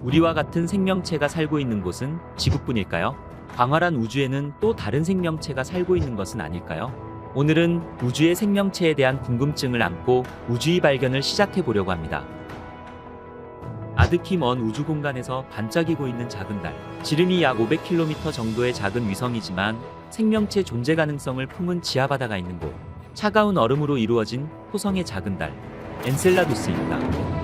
우리와 같은 생명체가 살고 있는 곳은 지구뿐일까요? 광활한 우주에는 또 다른 생명체가 살고 있는 것은 아닐까요? 오늘은 우주의 생명체에 대한 궁금증을 안고 우주의 발견을 시작해 보려고 합니다. 아득히 먼 우주 공간에서 반짝이고 있는 작은 달. 지름이 약 500km 정도의 작은 위성이지만 생명체 존재 가능성을 품은 지하바다가 있는 곳. 차가운 얼음으로 이루어진 토성의 작은 달. 엔셀라두스입니다.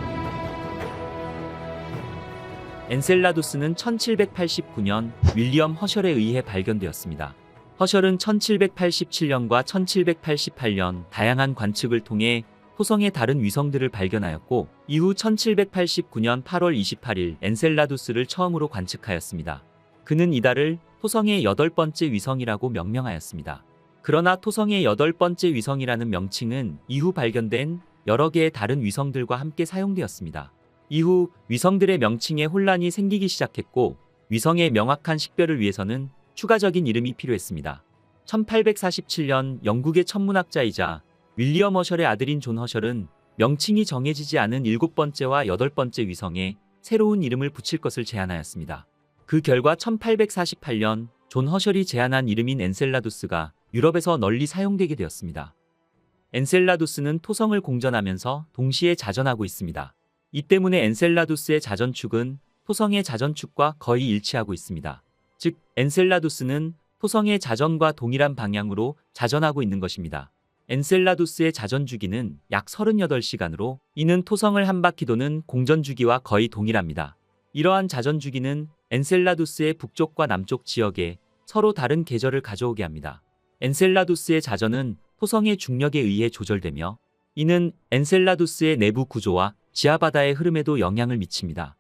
엔셀라두스는 1789년 윌리엄 허셜에 의해 발견되었습니다. 허셜은 1787년과 1788년 다양한 관측을 통해 토성의 다른 위성들을 발견하였고, 이후 1789년 8월 28일 엔셀라두스를 처음으로 관측하였습니다. 그는 이 달을 토성의 8번째 위성이라고 명명하였습니다. 그러나 토성의 8번째 위성이라는 명칭은 이후 발견된 여러 개의 다른 위성들과 함께 사용되었습니다. 이후 위성들의 명칭에 혼란이 생기기 시작했고, 위성의 명확한 식별을 위해서는 추가적인 이름이 필요했습니다. 1847년 영국의 천문학자이자 윌리엄 허셜의 아들인 존 허셜은 명칭이 정해지지 않은 7번째와 8번째 위성에 새로운 이름을 붙일 것을 제안하였습니다. 그 결과 1848년 존 허셜이 제안한 이름인 엔셀라두스가 유럽에서 널리 사용되게 되었습니다. 엔셀라두스는 토성을 공전하면서 동시에 자전하고 있습니다. 이 때문에 엔셀라두스의 자전축은 토성의 자전축과 거의 일치하고 있습니다. 즉, 엔셀라두스는 토성의 자전과 동일한 방향으로 자전하고 있는 것입니다. 엔셀라두스의 자전 주기는 약 38시간으로, 이는 토성을 한 바퀴 도는 공전 주기와 거의 동일합니다. 이러한 자전 주기는 엔셀라두스의 북쪽과 남쪽 지역에 서로 다른 계절을 가져오게 합니다. 엔셀라두스의 자전은 토성의 중력에 의해 조절되며, 이는 엔셀라두스의 내부 구조와 지하바다의 흐름에도 영향을 미칩니다.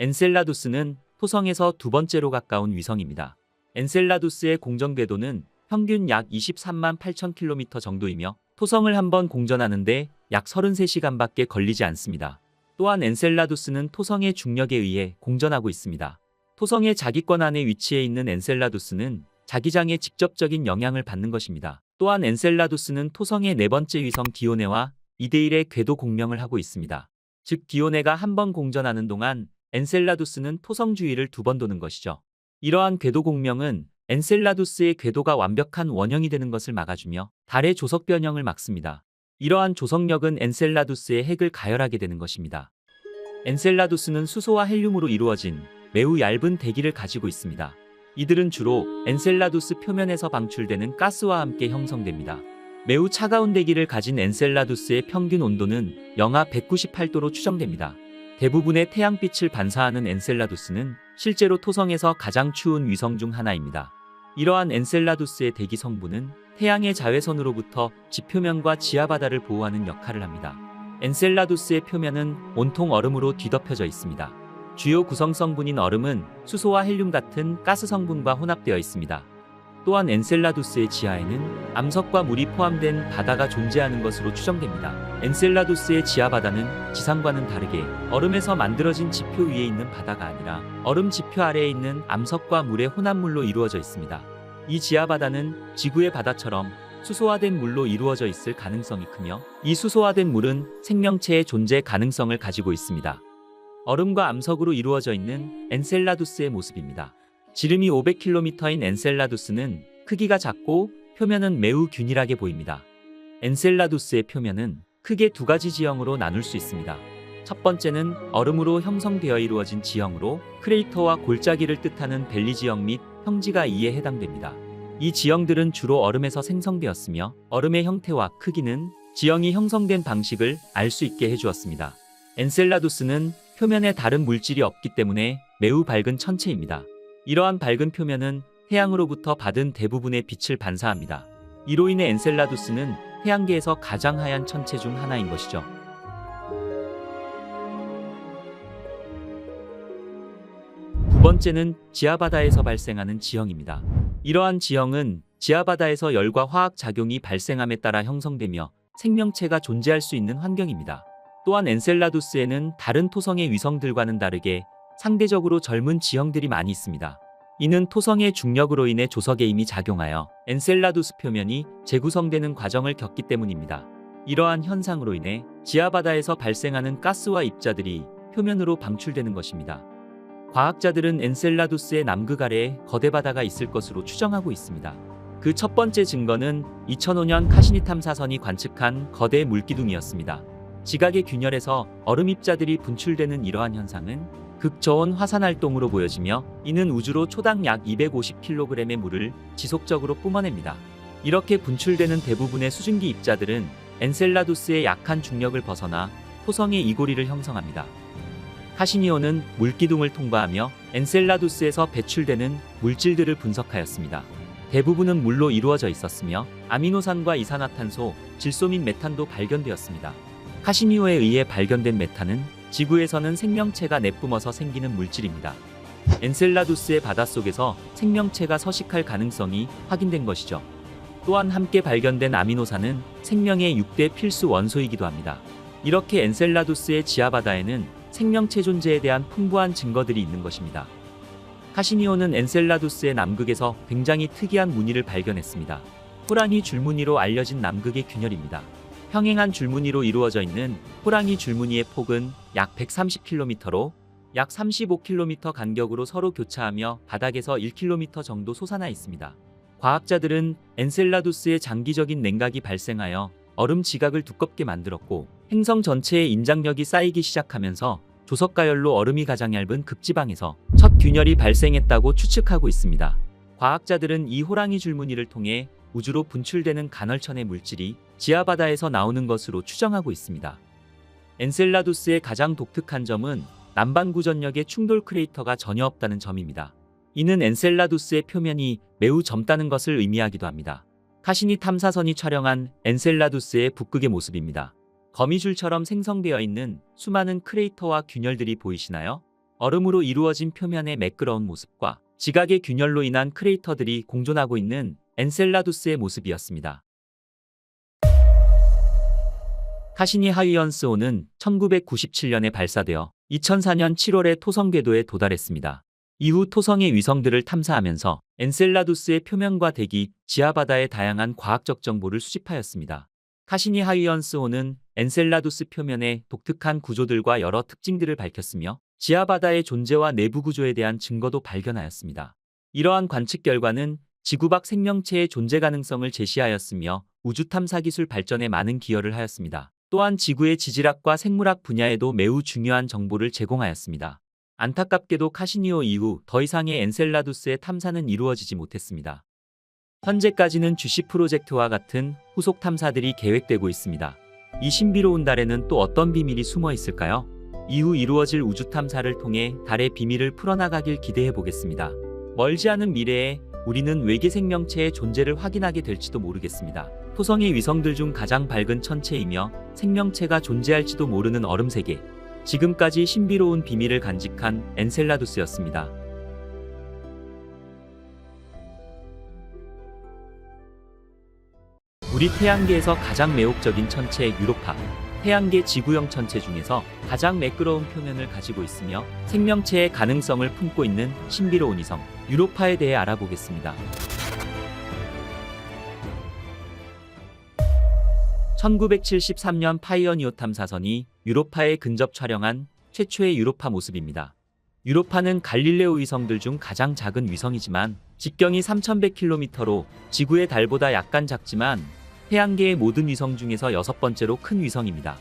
엔셀라두스는 토성에서 두 번째로 가까운 위성입니다. 엔셀라두스의 공전 궤도는 평균 약 23만 8천 km 정도이며 토성을 한번 공전하는데 약 33시간밖에 걸리지 않습니다. 또한 엔셀라두스는 토성의 중력에 의해 공전하고 있습니다. 토성의 자기권 안에 위치해 있는 엔셀라두스는 자기장에 직접적인 영향을 받는 것입니다. 또한 엔셀라두스는 토성의 네 번째 위성 디오네와 2대1의 궤도 공명을 하고 있습니다. 즉, 디오네가 한 번 공전하는 동안 엔셀라두스는 토성 주위를 2번 도는 것이죠. 이러한 궤도 공명은 엔셀라두스의 궤도가 완벽한 원형이 되는 것을 막아주며 달의 조석 변형을 막습니다. 이러한 조석력은 엔셀라두스의 핵을 가열하게 되는 것입니다. 엔셀라두스는 수소와 헬륨으로 이루어진 매우 얇은 대기를 가지고 있습니다. 이들은 주로 엔셀라두스 표면에서 방출되는 가스와 함께 형성됩니다. 매우 차가운 대기를 가진 엔셀라두스의 평균 온도는 영하 198도로 추정됩니다. 대부분의 태양빛을 반사하는 엔셀라두스는 실제로 토성에서 가장 추운 위성 중 하나입니다. 이러한 엔셀라두스의 대기 성분은 태양의 자외선으로부터 지표면과 지하바다를 보호하는 역할을 합니다. 엔셀라두스의 표면은 온통 얼음으로 뒤덮여져 있습니다. 주요 구성 성분인 얼음은 수소와 헬륨 같은 가스 성분과 혼합되어 있습니다. 또한 엔셀라두스의 지하에는 암석과 물이 포함된 바다가 존재하는 것으로 추정됩니다. 엔셀라두스의 지하바다는 지상과는 다르게 얼음에서 만들어진 지표 위에 있는 바다가 아니라 얼음 지표 아래에 있는 암석과 물의 혼합물로 이루어져 있습니다. 이 지하바다는 지구의 바다처럼 수소화된 물로 이루어져 있을 가능성이 크며, 이 수소화된 물은 생명체의 존재 가능성을 가지고 있습니다. 얼음과 암석으로 이루어져 있는 엔셀라두스의 모습입니다. 지름이 500km인 엔셀라두스는 크기가 작고 표면은 매우 균일하게 보입니다. 엔셀라두스의 표면은 크게 두 가지 지형으로 나눌 수 있습니다. 첫 번째는 얼음으로 형성되어 이루어진 지형으로 크레이터와 골짜기를 뜻하는 밸리 지형 및 평지가 이에 해당됩니다. 이 지형들은 주로 얼음에서 생성되었으며, 얼음의 형태와 크기는 지형이 형성된 방식을 알 수 있게 해주었습니다. 엔셀라두스는 표면에 다른 물질이 없기 때문에 매우 밝은 천체입니다. 이러한 밝은 표면은 태양으로부터 받은 대부분의 빛을 반사합니다. 이로 인해 엔셀라두스는 태양계에서 가장 하얀 천체 중 하나인 것이죠. 두 번째는 지하바다에서 발생하는 지형입니다. 이러한 지형은 지하바다에서 열과 화학 작용이 발생함에 따라 형성되며 생명체가 존재할 수 있는 환경입니다. 또한 엔셀라두스에는 다른 토성의 위성들과는 다르게 상대적으로 젊은 지형들이 많이 있습니다. 이는 토성의 중력으로 인해 조석의 힘이 작용하여 엔셀라두스 표면이 재구성되는 과정을 겪기 때문입니다. 이러한 현상으로 인해 지하바다에서 발생하는 가스와 입자들이 표면으로 방출되는 것입니다. 과학자들은 엔셀라두스의 남극 아래에 거대 바다가 있을 것으로 추정하고 있습니다. 그 첫 번째 증거는 2005년 카시니 탐사선이 관측한 거대 물기둥이었습니다. 지각의 균열에서 얼음 입자들이 분출되는 이러한 현상은 극저온 화산 활동으로 보여지며, 이는 우주로 초당 약 250kg의 물을 지속적으로 뿜어냅니다. 이렇게 분출되는 대부분의 수증기 입자들은 엔셀라두스의 약한 중력을 벗어나 토성의 이고리를 형성합니다. 카시니오는 물기둥을 통과하며 엔셀라두스에서 배출되는 물질들을 분석하였습니다. 대부분은 물로 이루어져 있었으며 아미노산과 이산화탄소, 질소 및 메탄도 발견되었습니다. 카시니오에 의해 발견된 메탄은 지구에서는 생명체가 내뿜어서 생기는 물질입니다. 엔셀라두스의 바닷속에서 생명체가 서식할 가능성이 확인된 것이죠. 또한 함께 발견된 아미노산은 생명의 6대 필수 원소이기도 합니다. 이렇게 엔셀라두스의 지하바다에는 생명체 존재에 대한 풍부한 증거들이 있는 것입니다. 카시니오는 엔셀라두스의 남극에서 굉장히 특이한 무늬를 발견했습니다. 호랑이 줄무늬로 알려진 남극의 균열입니다. 평행한 줄무늬로 이루어져 있는 호랑이 줄무늬의 폭은 약 130km로 약 35km 간격으로 서로 교차하며 바닥에서 1km 정도 솟아나 있습니다. 과학자들은 엔셀라두스의 장기적인 냉각이 발생하여 얼음 지각을 두껍게 만들었고, 행성 전체에 인장력이 쌓이기 시작하면서 조석가열로 얼음이 가장 얇은 극지방에서 첫 균열이 발생했다고 추측하고 있습니다. 과학자들은 이 호랑이 줄무늬를 통해 우주로 분출되는 간헐천의 물질이 지하바다에서 나오는 것으로 추정하고 있습니다. 엔셀라두스의 가장 독특한 점은 남반 구전력의 충돌 크레이터가 전혀 없다는 점입니다. 이는 엔셀라두스의 표면이 매우 젊다는 것을 의미하기도 합니다. 카시니 탐사선이 촬영한 엔셀라두스의 북극의 모습입니다. 거미줄처럼 생성되어 있는 수많은 크레이터와 균열들이 보이시나요? 얼음으로 이루어진 표면의 매끄러운 모습과 지각의 균열로 인한 크레이터들이 공존하고 있는 엔셀라두스의 모습이었습니다. 카시니 하이언스 5는 1997년에 발사되어 2004년 7월에 토성 궤도에 도달했습니다. 이후 토성의 위성들을 탐사하면서 엔셀라두스의 표면과 대기, 지하바다의 다양한 과학적 정보를 수집하였습니다. 카시니 하이언스 5는 엔셀라두스 표면의 독특한 구조들과 여러 특징들을 밝혔으며 지하바다의 존재와 내부 구조에 대한 증거도 발견하였습니다. 이러한 관측 결과는 지구 밖 생명체의 존재 가능성을 제시하였으며 우주 탐사 기술 발전에 많은 기여를 하였습니다. 또한 지구의 지질학과 생물학 분야에도 매우 중요한 정보를 제공하였습니다. 안타깝게도 카시니오 이후 더 이상의 엔셀라두스의 탐사는 이루어지지 못했습니다. 현재까지는 주시 프로젝트와 같은 후속 탐사들이 계획되고 있습니다. 이 신비로운 달에는 또 어떤 비밀이 숨어 있을까요? 이후 이루어질 우주 탐사를 통해 달의 비밀을 풀어나가길 기대해 보겠습니다. 멀지 않은 미래에 우리는 외계 생명체의 존재를 확인하게 될지도 모르겠습니다. 토성의 위성들 중 가장 밝은 천체이며 생명체가 존재할지도 모르는 얼음 세계. 지금까지 신비로운 비밀을 간직한 엔셀라두스였습니다. 우리 태양계에서 가장 매혹적인 천체 유로파. 태양계 지구형 천체 중에서 가장 매끄러운 표면을 가지고 있으며 생명체의 가능성을 품고 있는 신비로운 위성 유로파에 대해 알아보겠습니다. 1973년 파이어니어 탐사선이 유로파에 근접 촬영한 최초의 유로파 모습입니다. 유로파는 갈릴레오 위성들 중 가장 작은 위성이지만 직경이 3100km로 지구의 달보다 약간 작지만 태양계의 모든 위성 중에서 6번째로 큰 위성입니다.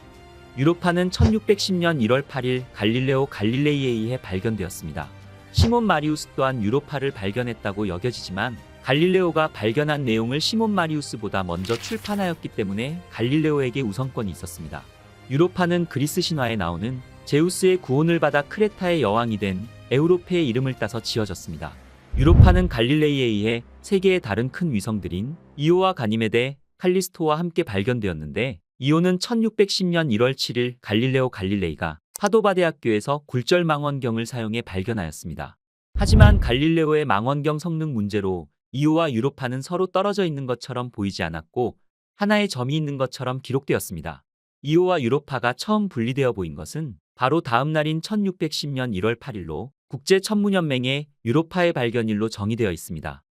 유로파는 1610년 1월 8일 갈릴레오 갈릴레이에 의해 발견되었습니다. 시몬 마리우스 또한 유로파를 발견했다고 여겨지지만 갈릴레오가 발견한 내용을 시몬 마리우스보다 먼저 출판하였기 때문에 갈릴레오에게 우선권이 있었습니다. 유로파는 그리스 신화에 나오는 제우스의 구원을 받아 크레타의 여왕이 된 에우로페의 이름을 따서 지어졌습니다. 유로파는 갈릴레이에 의해 세 개의 다른 큰 위성들인 이오와 가니메데, 칼리스토와 함께 발견되었는데, 이오는 1610년 1월 7일 갈릴레오 갈릴레이가 파도바 대학교에서 굴절 망원경을 사용해 발견하였습니다. 하지만 갈릴레오의 망원경 성능 문제로 이오와 유로파는 서로 떨어져 있는 것처럼 보이지 않았고 하나의 점이 있는 것처럼 기록되었습니다. 이오와 유로파가 처음 분리되어 보인 것은 바로 다음 날인 1610년 1월 8일로 국제천문연맹의 유로파의 발견일로 정의되어 있습니다.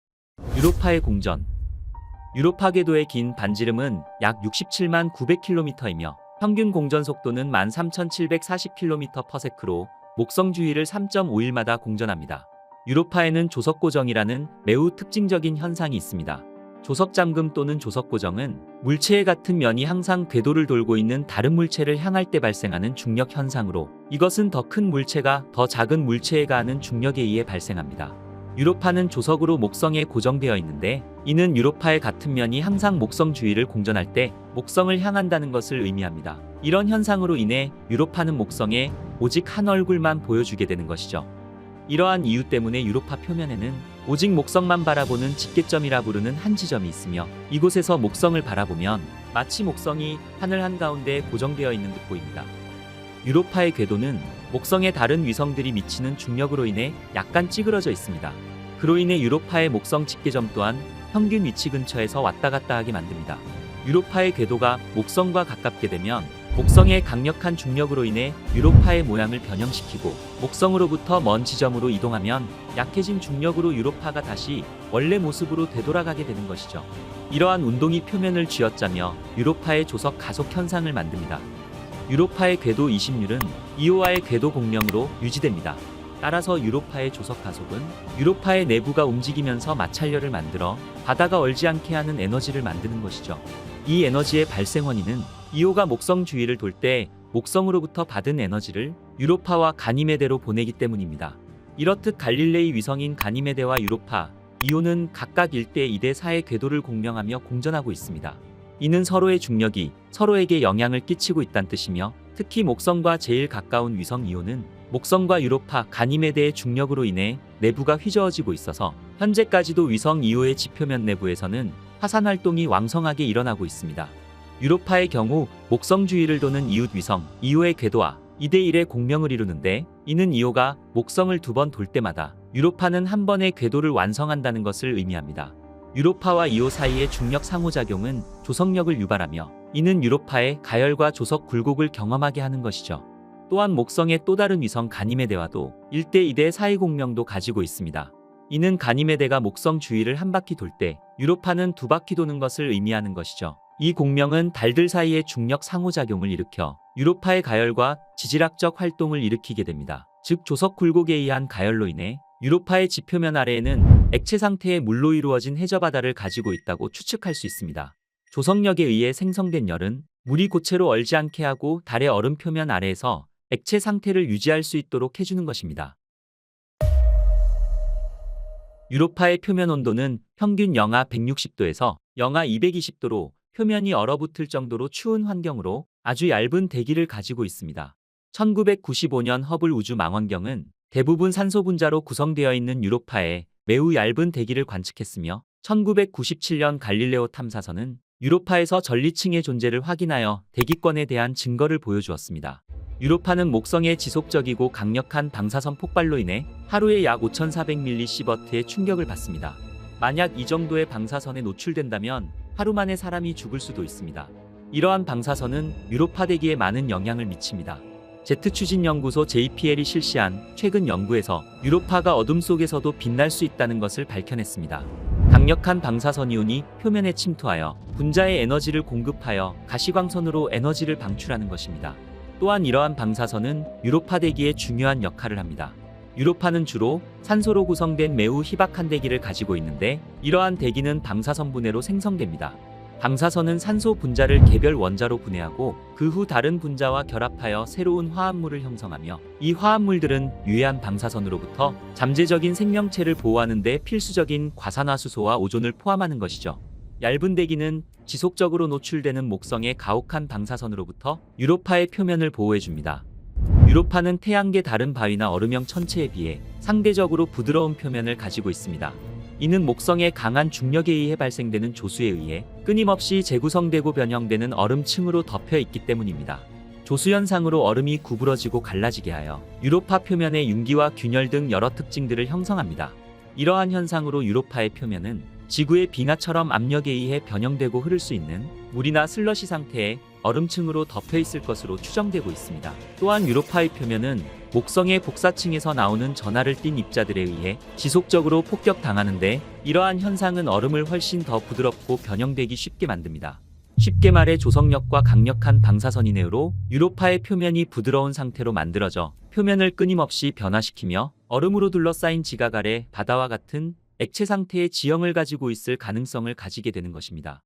유로파의 공전. 유로파 궤도의 긴 반지름은 약 67만 900km이며 평균 공전 속도는 13,740km/s로 목성 주위를 3.5일마다 공전합니다. 유로파에는 조석고정이라는 매우 특징적인 현상이 있습니다. 조석잠금 또는 조석고정은 물체의 같은 면이 항상 궤도를 돌고 있는 다른 물체를 향할 때 발생하는 중력 현상으로, 이것은 더 큰 물체가 더 작은 물체에 가하는 중력에 의해 발생합니다. 유로파는 조석으로 목성에 고정되어 있는데, 이는 유로파의 같은 면이 항상 목성 주위를 공전할 때 목성을 향한다는 것을 의미합니다. 이런 현상으로 인해 유로파는 목성에 오직 한 얼굴만 보여주게 되는 것이죠. 이러한 이유 때문에 유로파 표면에는 오직 목성만 바라보는 직계점이라 부르는 한 지점이 있으며, 이곳에서 목성을 바라보면 마치 목성이 하늘 한가운데 고정되어 있는 듯 보입니다. 유로파의 궤도는 목성의 다른 위성들이 미치는 중력으로 인해 약간 찌그러져 있습니다. 그로 인해 유로파의 목성 직계점 또한 평균 위치 근처에서 왔다 갔다 하게 만듭니다. 유로파의 궤도가 목성과 가깝게 되면 목성의 강력한 중력으로 인해 유로파의 모양을 변형시키고, 목성으로부터 먼 지점으로 이동하면 약해진 중력으로 유로파가 다시 원래 모습으로 되돌아가게 되는 것이죠. 이러한 운동이 표면을 쥐어짜며 유로파의 조석 가속 현상을 만듭니다. 유로파의 궤도 이심률은 이오와의 궤도 공명으로 유지됩니다. 따라서 유로파의 조석 가속은 유로파의 내부가 움직이면서 마찰열을 만들어 바다가 얼지 않게 하는 에너지를 만드는 것이죠. 이 에너지의 발생 원인은 이오가 목성 주위를 돌 때 목성으로부터 받은 에너지를 유로파와 가니메데로 보내기 때문입니다. 이렇듯 갈릴레이 위성인 가니메데와 유로파, 이오는 각각 1대 2대 4의 궤도를 공명하며 공전하고 있습니다. 이는 서로의 중력이 서로에게 영향을 끼치고 있다는 뜻이며, 특히 목성과 제일 가까운 위성 이오는 목성과 유로파, 가니메데의 중력으로 인해 내부가 휘저어지고 있어서 현재까지도 위성 이오의 지표면 내부에서는 화산 활동이 왕성하게 일어나고 있습니다. 유로파의 경우 목성 주위를 도는 이웃 위성 이오의 궤도와 2대 1의 공명을 이루는데, 이는 이오가 목성을 2번 돌 때마다 유로파는 한 번의 궤도를 완성한다는 것을 의미합니다. 유로파와 이오 사이의 중력 상호작용은 조석력을 유발하며, 이는 유로파의 가열과 조석 굴곡을 경험하게 하는 것이죠. 또한 목성의 또 다른 위성 가니메데와도 1대 2대 4의 공명도 가지고 있습니다. 이는 가니메데가 목성 주위를 한 바퀴 돌 때 유로파는 2바퀴 도는 것을 의미하는 것이죠. 이 공명은 달들 사이의 중력 상호작용을 일으켜 유로파의 가열과 지질학적 활동을 일으키게 됩니다. 즉 조석 굴곡에 의한 가열로 인해 유로파의 지표면 아래에는 액체 상태의 물로 이루어진 해저바다를 가지고 있다고 추측할 수 있습니다. 조석력에 의해 생성된 열은 물이 고체로 얼지 않게 하고 달의 얼음 표면 아래에서 액체 상태를 유지할 수 있도록 해주는 것입니다. 유로파의 표면 온도는 평균 영하 160도에서 영하 220도로 표면이 얼어붙을 정도로 추운 환경으로 아주 얇은 대기를 가지고 있습니다. 1995년 허블 우주 망원경은 대부분 산소 분자로 구성되어 있는 유로파에 매우 얇은 대기를 관측했으며, 1997년 갈릴레오 탐사선은 유로파에서 전리층의 존재를 확인하여 대기권에 대한 증거를 보여주었습니다. 유로파는 목성의 지속적이고 강력한 방사선 폭발로 인해 하루에 약 5400mS의 충격을 받습니다. 만약 이 정도의 방사선에 노출된다면 하루 만에 사람이 죽을 수도 있습니다. 이러한 방사선은 유로파 대기에 많은 영향을 미칩니다. 제트추진연구소 JPL이 실시한 최근 연구에서 유로파가 어둠 속에서도 빛날 수 있다는 것을 밝혀냈습니다. 강력한 방사선 이온이 표면에 침투하여 분자에 에너지를 공급하여 가시광선으로 에너지를 방출하는 것입니다. 또한 이러한 방사선은 유로파 대기에 중요한 역할을 합니다. 유로파는 주로 산소로 구성된 매우 희박한 대기를 가지고 있는데, 이러한 대기는 방사선 분해로 생성됩니다. 방사선은 산소 분자를 개별 원자로 분해하고 그 후 다른 분자와 결합하여 새로운 화합물을 형성하며, 이 화합물들은 유해한 방사선으로부터 잠재적인 생명체를 보호하는 데 필수적인 과산화수소와 오존을 포함하는 것이죠. 얇은 대기는 지속적으로 노출되는 목성의 가혹한 방사선으로부터 유로파의 표면을 보호해줍니다. 유로파는 태양계 다른 바위나 얼음형 천체에 비해 상대적으로 부드러운 표면을 가지고 있습니다. 이는 목성의 강한 중력에 의해 발생되는 조수에 의해 끊임없이 재구성되고 변형되는 얼음층으로 덮여 있기 때문입니다. 조수 현상으로 얼음이 구부러지고 갈라지게 하여 유로파 표면에 융기와 균열 등 여러 특징들을 형성합니다. 이러한 현상으로 유로파의 표면은 지구의 빙하처럼 압력에 의해 변형되고 흐를 수 있는 물이나 슬러시 상태의 얼음층으로 덮여 있을 것으로 추정되고 있습니다. 또한 유로파의 표면은 목성의 복사층에서 나오는 전하를 띤 입자들에 의해 지속적으로 폭격당하는데, 이러한 현상은 얼음을 훨씬 더 부드럽고 변형되기 쉽게 만듭니다. 쉽게 말해 조석력과 강력한 방사선 이내로 유로파의 표면이 부드러운 상태로 만들어져 표면을 끊임없이 변화시키며 얼음으로 둘러싸인 지각 아래 바다와 같은 액체 상태의 지형을 가지고 있을 가능성을 가지게 되는 것입니다.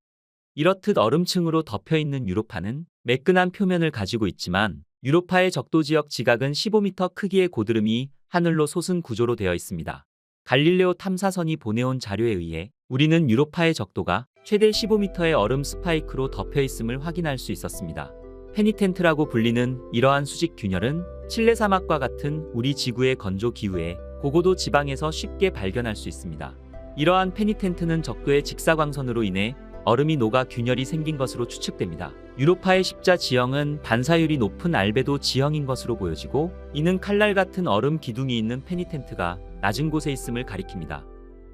이렇듯 얼음층으로 덮여있는 유로파는 매끈한 표면을 가지고 있지만 유로파의 적도 지역 지각은 15m 크기의 고드름이 하늘로 솟은 구조로 되어 있습니다. 갈릴레오 탐사선이 보내온 자료에 의해 우리는 유로파의 적도가 최대 15m의 얼음 스파이크로 덮여 있음을 확인할 수 있었습니다. 페니텐트라고 불리는 이러한 수직 균열은 칠레 사막과 같은 우리 지구의 건조 기후에 고고도 지방에서 쉽게 발견할 수 있습니다. 이러한 페니텐트는 적도의 직사광선으로 인해 얼음이 녹아 균열이 생긴 것으로 추측됩니다. 유로파의 십자 지형은 반사율이 높은 알베도 지형인 것으로 보여지고, 이는 칼날 같은 얼음 기둥이 있는 페니텐트가 낮은 곳에 있음을 가리킵니다.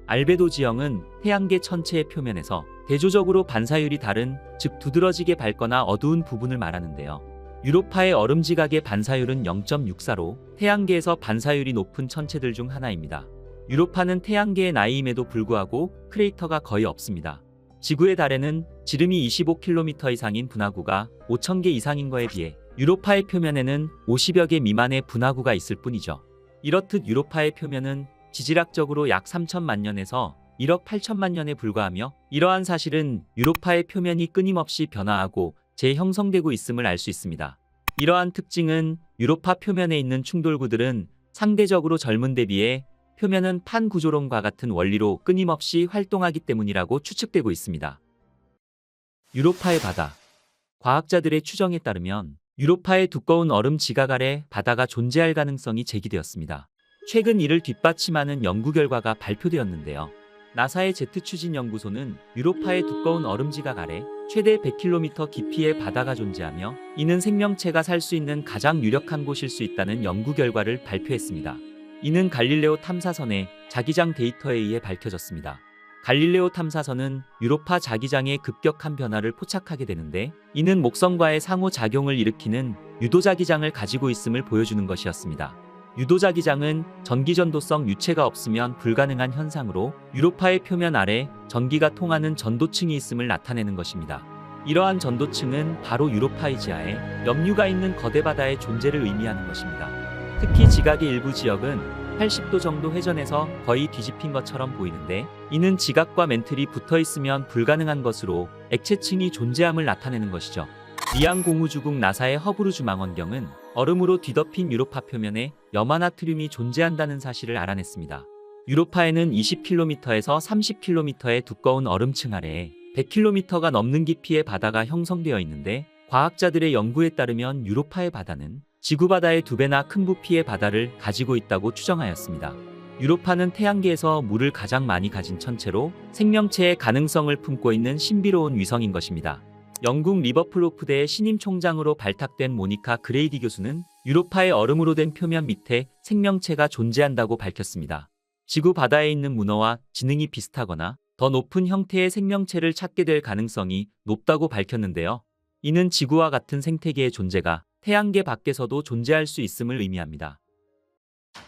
알베도 지형은 태양계 전체의 표면에서 대조적으로 반사율이 다른, 즉 두드러지게 밝거나 어두운 부분을 말하는데요. 유로파의 얼음 지각의 반사율은 0.64로 태양계에서 반사율이 높은 천체들 중 하나입니다. 유로파는 태양계의 나이임에도 불구하고 크레이터가 거의 없습니다. 지구의 달에는 지름이 25km 이상인 분화구가 5,000개 이상인 거에 비해 유로파의 표면에는 50여 개 미만의 분화구가 있을 뿐이죠. 이렇듯 유로파의 표면은 지질학적으로 약 3천만 년에서 1억 8천만 년에 불과하며, 이러한 사실은 유로파의 표면이 끊임없이 변화하고 재형성되고 있음을 알 수 있습니다. 이러한 특징은 유로파 표면에 있는 충돌구들은 상대적으로 젊은 데 비해 표면은 판 구조론과 같은 원리로 끊임없이 활동하기 때문이라고 추측되고 있습니다. 유로파의 바다. 과학자들의 추정에 따르면 유로파의 두꺼운 얼음 지각 아래 바다가 존재할 가능성이 제기되었습니다. 최근 이를 뒷받침하는 연구 결과가 발표되었는데요. 나사의 제트 추진 연구소는 유로파의 두꺼운 얼음 지각 아래 최대 100km 깊이의 바다가 존재하며, 이는 생명체가 살 수 있는 가장 유력한 곳일 수 있다는 연구 결과를 발표했습니다. 이는 갈릴레오 탐사선의 자기장 데이터에 의해 밝혀졌습니다. 갈릴레오 탐사선은 유로파 자기장의 급격한 변화를 포착하게 되는데, 이는 목성과의 상호작용을 일으키는 유도자기장을 가지고 있음을 보여주는 것이었습니다. 유도자기장은 전기전도성 유체가 없으면 불가능한 현상으로 유로파의 표면 아래 전기가 통하는 전도층이 있음을 나타내는 것입니다. 이러한 전도층은 바로 유로파의 지하에 염류가 있는 거대 바다의 존재를 의미하는 것입니다. 특히 지각의 일부 지역은 80도 정도 회전해서 거의 뒤집힌 것처럼 보이는데, 이는 지각과 맨틀이 붙어 있으면 불가능한 것으로 액체층이 존재함을 나타내는 것이죠. 리앙 공우주국 나사의 허브르 주망원경은 얼음으로 뒤덮인 유로파 표면에 염화나트륨이 존재한다는 사실을 알아냈습니다. 유로파에는 20km에서 30km의 두꺼운 얼음층 아래에 100km가 넘는 깊이의 바다가 형성되어 있는데, 과학자들의 연구에 따르면 유로파의 바다는 지구 바다의 2배나 큰 부피의 바다를 가지고 있다고 추정하였습니다. 유로파는 태양계에서 물을 가장 많이 가진 천체로 생명체의 가능성을 품고 있는 신비로운 위성인 것입니다. 영국 리버풀 오프대의 신임 총장으로 발탁된 모니카 그레이디 교수는 유로파의 얼음으로 된 표면 밑에 생명체가 존재한다고 밝혔습니다. 지구 바다에 있는 문어와 지능이 비슷하거나 더 높은 형태의 생명체를 찾게 될 가능성이 높다고 밝혔는데요. 이는 지구와 같은 생태계의 존재가 태양계 밖에서도 존재할 수 있음을 의미합니다.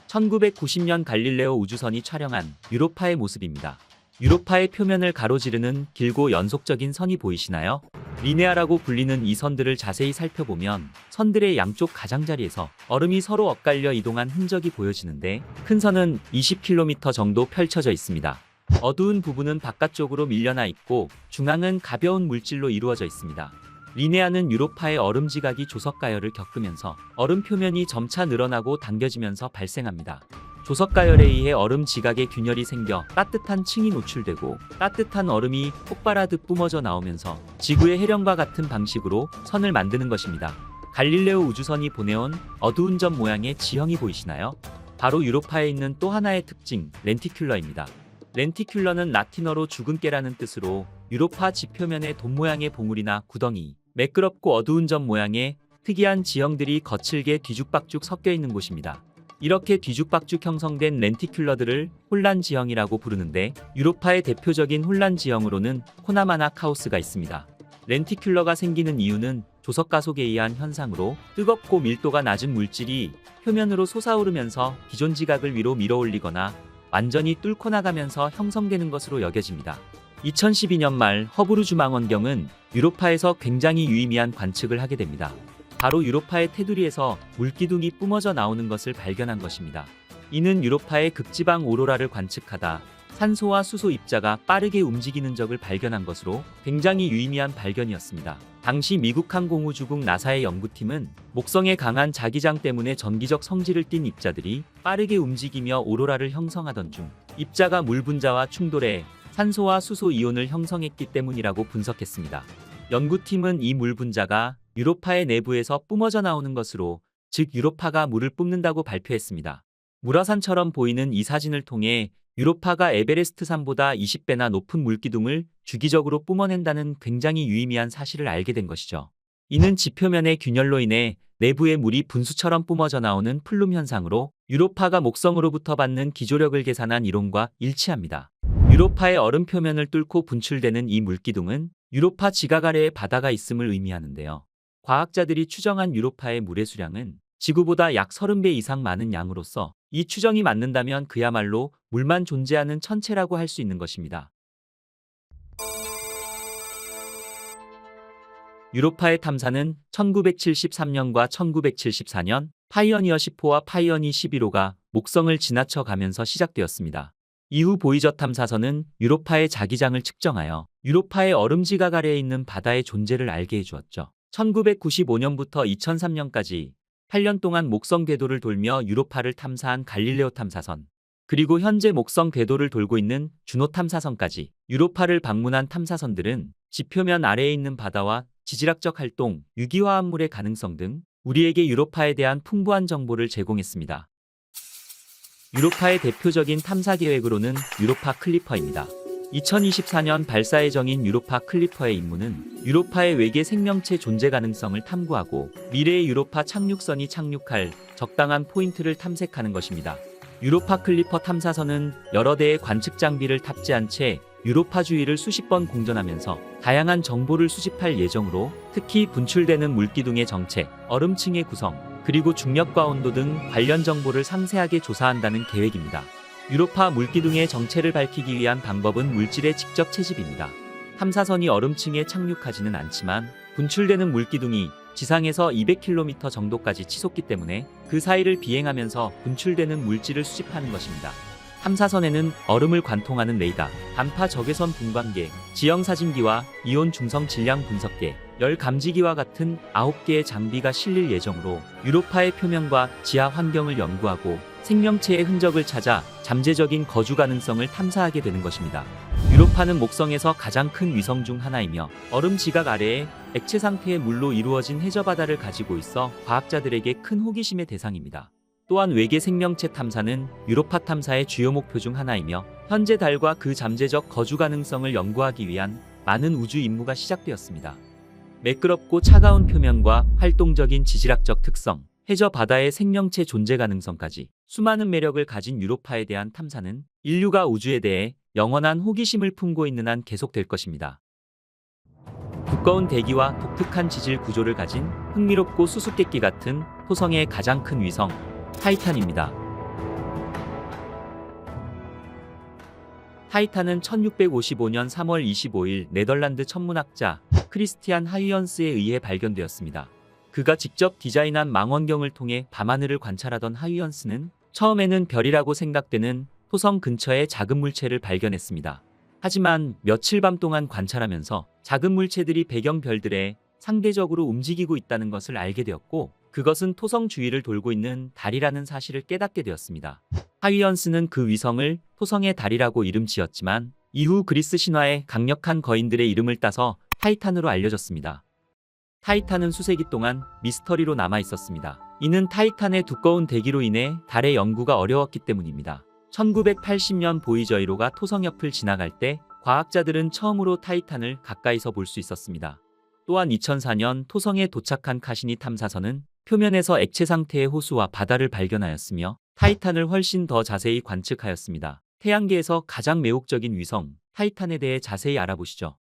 1990년 갈릴레오 우주선이 촬영한 유로파의 모습입니다. 유로파의 표면을 가로지르는 길고 연속적인 선이 보이시나요? 리네아라고 불리는 이 선들을 자세히 살펴보면 선들의 양쪽 가장자리에서 얼음이 서로 엇갈려 이동한 흔적이 보여지는데, 큰 선은 20km 정도 펼쳐져 있습니다. 어두운 부분은 바깥쪽으로 밀려나 있고 중앙은 가벼운 물질로 이루어져 있습니다. 리네아는 유로파의 얼음 지각이 조석가열을 겪으면서 얼음 표면이 점차 늘어나고 당겨지면서 발생합니다. 조석가열에 의해 얼음 지각의 균열이 생겨 따뜻한 층이 노출되고, 따뜻한 얼음이 폭발하듯 뿜어져 나오면서 지구의 해령과 같은 방식으로 선을 만드는 것입니다. 갈릴레오 우주선이 보내온 어두운 점 모양의 지형이 보이시나요? 바로 유로파에 있는 또 하나의 특징, 렌티큘러입니다. 렌티큘러는 라틴어로 죽은 깨라는 뜻으로 유로파 지표면의 돈 모양의 봉우리나 구덩이, 매끄럽고 어두운 점 모양의 특이한 지형들이 거칠게 뒤죽박죽 섞여 있는 곳입니다. 이렇게 뒤죽박죽 형성된 렌티큘러들을 혼란 지형이라고 부르는데, 유로파의 대표적인 혼란 지형으로는 코나마나 카오스가 있습니다. 렌티큘러가 생기는 이유는 조석가속에 의한 현상으로 뜨겁고 밀도가 낮은 물질이 표면으로 솟아오르면서 기존 지각을 위로 밀어올리거나 완전히 뚫고 나가면서 형성되는 것으로 여겨집니다. 2012년 말 허브르 주망원경은 유로파에서 굉장히 유의미한 관측을 하게 됩니다. 바로 유로파의 테두리에서 물기둥이 뿜어져 나오는 것을 발견한 것입니다. 이는 유로파의 극지방 오로라를 관측하다 산소와 수소 입자가 빠르게 움직이는 적을 발견한 것으로 굉장히 유의미한 발견이었습니다. 당시 미국 항공우주국 나사의 연구팀은 목성의 강한 자기장 때문에 전기적 성질을 띤 입자들이 빠르게 움직이며 오로라를 형성하던 중 입자가 물 분자와 충돌해 산소와 수소 이온을 형성했기 때문이라고 분석했습니다. 연구팀은 이 물 분자가 유로파의 내부에서 뿜어져 나오는 것으로, 즉 유로파가 물을 뿜는다고 발표했습니다. 물화산처럼 보이는 이 사진을 통해 유로파가 에베레스트 산보다 20배나 높은 물기둥을 주기적으로 뿜어낸다는 굉장히 유의미한 사실을 알게 된 것이죠. 이는 지표면의 균열로 인해 내부의 물이 분수처럼 뿜어져 나오는 플룸 현상으로 유로파가 목성으로부터 받는 기조력을 계산한 이론과 일치합니다. 유로파의 얼음 표면을 뚫고 분출되는 이 물기둥은 유로파 지각 아래에 바다가 있음을 의미하는데요. 과학자들이 추정한 유로파의 물의 수량은 지구보다 약 30배 이상 많은 양으로서 이 추정이 맞는다면 그야말로 물만 존재하는 천체라고 할 수 있는 것입니다. 유로파의 탐사는 1973년과 1974년 파이어니어 10호와 파이어니 11호가 목성을 지나쳐 가면서 시작되었습니다. 이후 보이저 탐사선은 유로파의 자기장을 측정하여 유로파의 얼음 지각 아래에 있는 바다의 존재를 알게 해주었죠. 1995년부터 2003년까지 8년 동안 목성 궤도를 돌며 유로파를 탐사한 갈릴레오 탐사선, 그리고 현재 목성 궤도를 돌고 있는 주노 탐사선까지 유로파를 방문한 탐사선들은 지표면 아래에 있는 바다와 지질학적 활동, 유기화합물의 가능성 등 우리에게 유로파에 대한 풍부한 정보를 제공했습니다. 유로파의 대표적인 탐사 계획으로는 유로파 클리퍼입니다. 2024년 발사 예정인 유로파 클리퍼의 임무는 유로파의 외계 생명체 존재 가능성을 탐구하고 미래의 유로파 착륙선이 착륙할 적당한 포인트를 탐색하는 것입니다. 유로파 클리퍼 탐사선은 여러 대의 관측 장비를 탑재한 채 유로파 주위를 수십 번 공전하면서 다양한 정보를 수집할 예정으로, 특히 분출되는 물기둥의 정체, 얼음층의 구성, 그리고 중력과 온도 등 관련 정보를 상세하게 조사한다는 계획입니다. 유로파 물기둥의 정체를 밝히기 위한 방법은 물질의 직접 채집입니다. 탐사선이 얼음층에 착륙하지는 않지만 분출되는 물기둥이 지상에서 200km 정도까지 치솟기 때문에 그 사이를 비행하면서 분출되는 물질을 수집하는 것입니다. 탐사선에는 얼음을 관통하는 레이더, 단파 적외선 분광계, 지형 사진기와 이온 중성 질량 분석계, 열 감지기와 같은 9개의 장비가 실릴 예정으로 유로파의 표면과 지하 환경을 연구하고 생명체의 흔적을 찾아 잠재적인 거주 가능성을 탐사하게 되는 것입니다. 유로파는 목성에서 가장 큰 위성 중 하나이며 얼음 지각 아래에 액체 상태의 물로 이루어진 해저 바다를 가지고 있어 과학자들에게 큰 호기심의 대상입니다. 또한 외계 생명체 탐사는 유로파 탐사의 주요 목표 중 하나이며 현재 달과 그 잠재적 거주 가능성을 연구하기 위한 많은 우주 임무가 시작되었습니다. 매끄럽고 차가운 표면과 활동적인 지질학적 특성, 해저 바다의 생명체 존재 가능성까지 수많은 매력을 가진 유로파에 대한 탐사는 인류가 우주에 대해 영원한 호기심을 품고 있는 한 계속될 것입니다. 두꺼운 대기와 독특한 지질 구조를 가진 흥미롭고 수수께끼 같은 토성의 가장 큰 위성, 타이탄입니다. 타이탄은 1655년 3월 25일 네덜란드 천문학자 크리스티안 하유연스에 의해 발견되었습니다. 그가 직접 디자인한 망원경을 통해 밤하늘을 관찰하던 하유연스는 처음에는 별이라고 생각되는 토성 근처의 작은 물체를 발견했습니다. 하지만 며칠 밤 동안 관찰하면서 작은 물체들이 배경 별들에 상대적으로 움직이고 있다는 것을 알게 되었고, 그것은 토성 주위를 돌고 있는 달이라는 사실을 깨닫게 되었습니다. 하위연스는 그 위성을 토성의 달이라고 이름 지었지만 이후 그리스 신화의 강력한 거인들의 이름을 따서 타이탄으로 알려졌습니다. 타이탄은 수세기 동안 미스터리로 남아 있었습니다. 이는 타이탄의 두꺼운 대기로 인해 달의 연구가 어려웠기 때문입니다. 1980년 보이저 1호가 토성 옆을 지나갈 때 과학자들은 처음으로 타이탄을 가까이서 볼 수 있었습니다. 또한 2004년 토성에 도착한 카시니 탐사선은 표면에서 액체 상태의 호수와 바다를 발견하였으며 타이탄을 훨씬 더 자세히 관측하였습니다. 태양계에서 가장 매혹적인 위성, 타이탄에 대해 자세히 알아보시죠.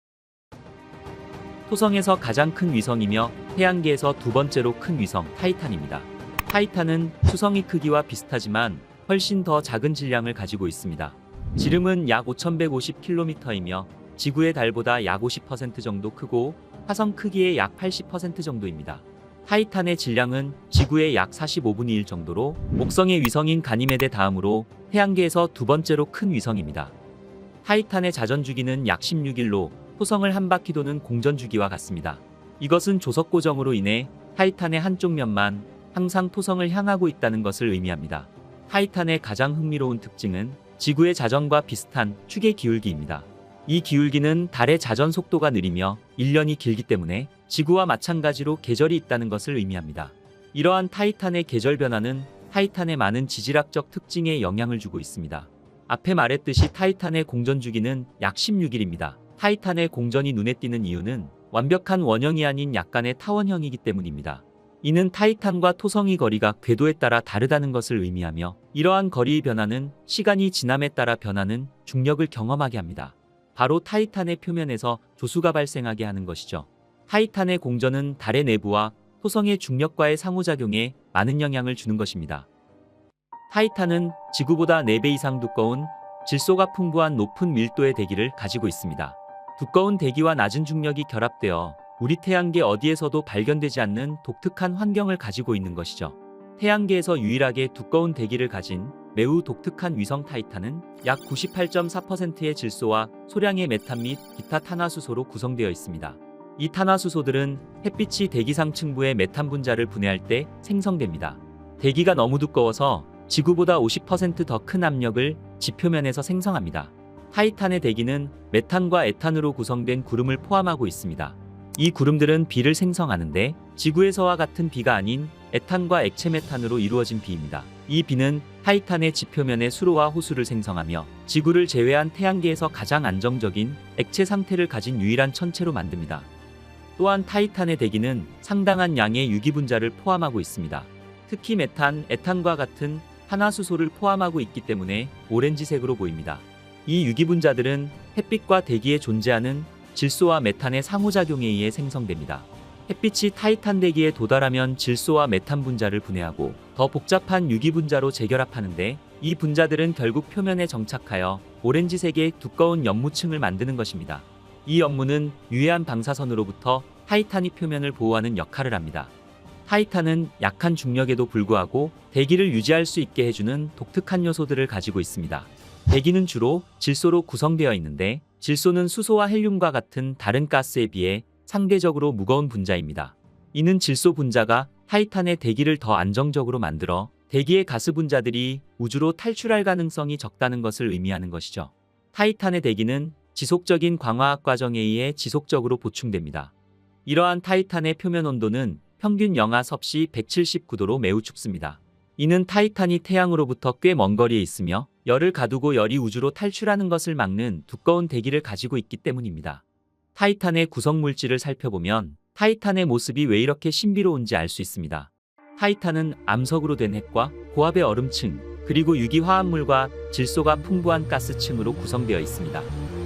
토성에서 가장 큰 위성이며 태양계에서 두 번째로 큰 위성, 타이탄입니다. 타이탄은 수성의 크기와 비슷하지만 훨씬 더 작은 질량을 가지고 있습니다. 지름은 약 5150km이며 지구의 달보다 약 50% 정도 크고 화성 크기의 약 80% 정도입니다. 타이탄의 질량은 지구의 약 45분의 1 정도로 목성의 위성인 가니메데 다음으로 태양계에서 두 번째로 큰 위성입니다. 타이탄의 자전 주기는 약 16일로 토성을 한 바퀴 도는 공전 주기와 같습니다. 이것은 조석 고정으로 인해 타이탄의 한쪽 면만 항상 토성을 향하고 있다는 것을 의미합니다. 타이탄의 가장 흥미로운 특징은 지구의 자전과 비슷한 축의 기울기입니다. 이 기울기는 달의 자전 속도가 느리며 1년이 길기 때문에 지구와 마찬가지로 계절이 있다는 것을 의미합니다. 이러한 타이탄의 계절 변화는 타이탄의 많은 지질학적 특징에 영향을 주고 있습니다. 앞에 말했듯이 타이탄의 공전 주기는 약 16일입니다. 타이탄의 공전이 눈에 띄는 이유는 완벽한 원형이 아닌 약간의 타원형이기 때문입니다. 이는 타이탄과 토성의 거리가 궤도에 따라 다르다는 것을 의미하며 이러한 거리의 변화는 시간이 지남에 따라 변하는 중력을 경험하게 합니다. 바로 타이탄의 표면에서 조수가 발생하게 하는 것이죠. 타이탄의 공전은 달의 내부와 토성의 중력과의 상호작용에 많은 영향을 주는 것입니다. 타이탄은 지구보다 4배 이상 두꺼운 질소가 풍부한 높은 밀도의 대기를 가지고 있습니다. 두꺼운 대기와 낮은 중력이 결합되어 우리 태양계 어디에서도 발견되지 않는 독특한 환경을 가지고 있는 것이죠. 태양계에서 유일하게 두꺼운 대기를 가진 매우 독특한 위성 타이탄은 약 98.4%의 질소와 소량의 메탄 및 기타 탄화수소로 구성되어 있습니다. 이 탄화수소들은 햇빛이 대기 상층부의 메탄 분자를 분해할 때 생성됩니다. 대기가 너무 두꺼워서 지구보다 50% 더 큰 압력을 지표면에서 생성합니다. 타이탄의 대기는 메탄과 에탄으로 구성된 구름을 포함하고 있습니다. 이 구름들은 비를 생성하는데 지구에서와 같은 비가 아닌 에탄과 액체 메탄으로 이루어진 비입니다. 이 비는 타이탄의 지표면의 수로와 호수를 생성하며 지구를 제외한 태양계에서 가장 안정적인 액체 상태를 가진 유일한 천체로 만듭니다. 또한 타이탄의 대기는 상당한 양의 유기분자를 포함하고 있습니다. 특히 메탄, 에탄과 같은 탄화수소를 포함하고 있기 때문에 오렌지색으로 보입니다. 이 유기분자들은 햇빛과 대기에 존재하는 질소와 메탄의 상호작용에 의해 생성됩니다. 햇빛이 타이탄 대기에 도달하면 질소와 메탄 분자를 분해하고 더 복잡한 유기분자로 재결합하는데 이 분자들은 결국 표면에 정착하여 오렌지색의 두꺼운 연무층을 만드는 것입니다. 이 연무는 유해한 방사선으로부터 타이탄이 표면을 보호하는 역할을 합니다. 타이탄은 약한 중력에도 불구하고 대기를 유지할 수 있게 해주는 독특한 요소들을 가지고 있습니다. 대기는 주로 질소로 구성되어 있는데 질소는 수소와 헬륨과 같은 다른 가스에 비해 상대적으로 무거운 분자입니다. 이는 질소 분자가 타이탄의 대기를 더 안정적으로 만들어 대기의 가스 분자들이 우주로 탈출할 가능성이 적다는 것을 의미하는 것이죠. 타이탄의 대기는 지속적인 광화학 과정에 의해 지속적으로 보충됩니다. 이러한 타이탄의 표면 온도는 평균 영하 섭씨 179도로 매우 춥습니다. 이는 타이탄이 태양으로부터 꽤 먼 거리에 있으며 열을 가두고 열이 우주로 탈출하는 것을 막는 두꺼운 대기를 가지고 있기 때문입니다. 타이탄의 구성 물질을 살펴보면 타이탄의 모습이 왜 이렇게 신비로운지 알 수 있습니다. 타이탄은 암석으로 된 핵과 고압의 얼음층, 그리고 유기화합물과 질소가 풍부한 가스층으로 구성되어 있습니다.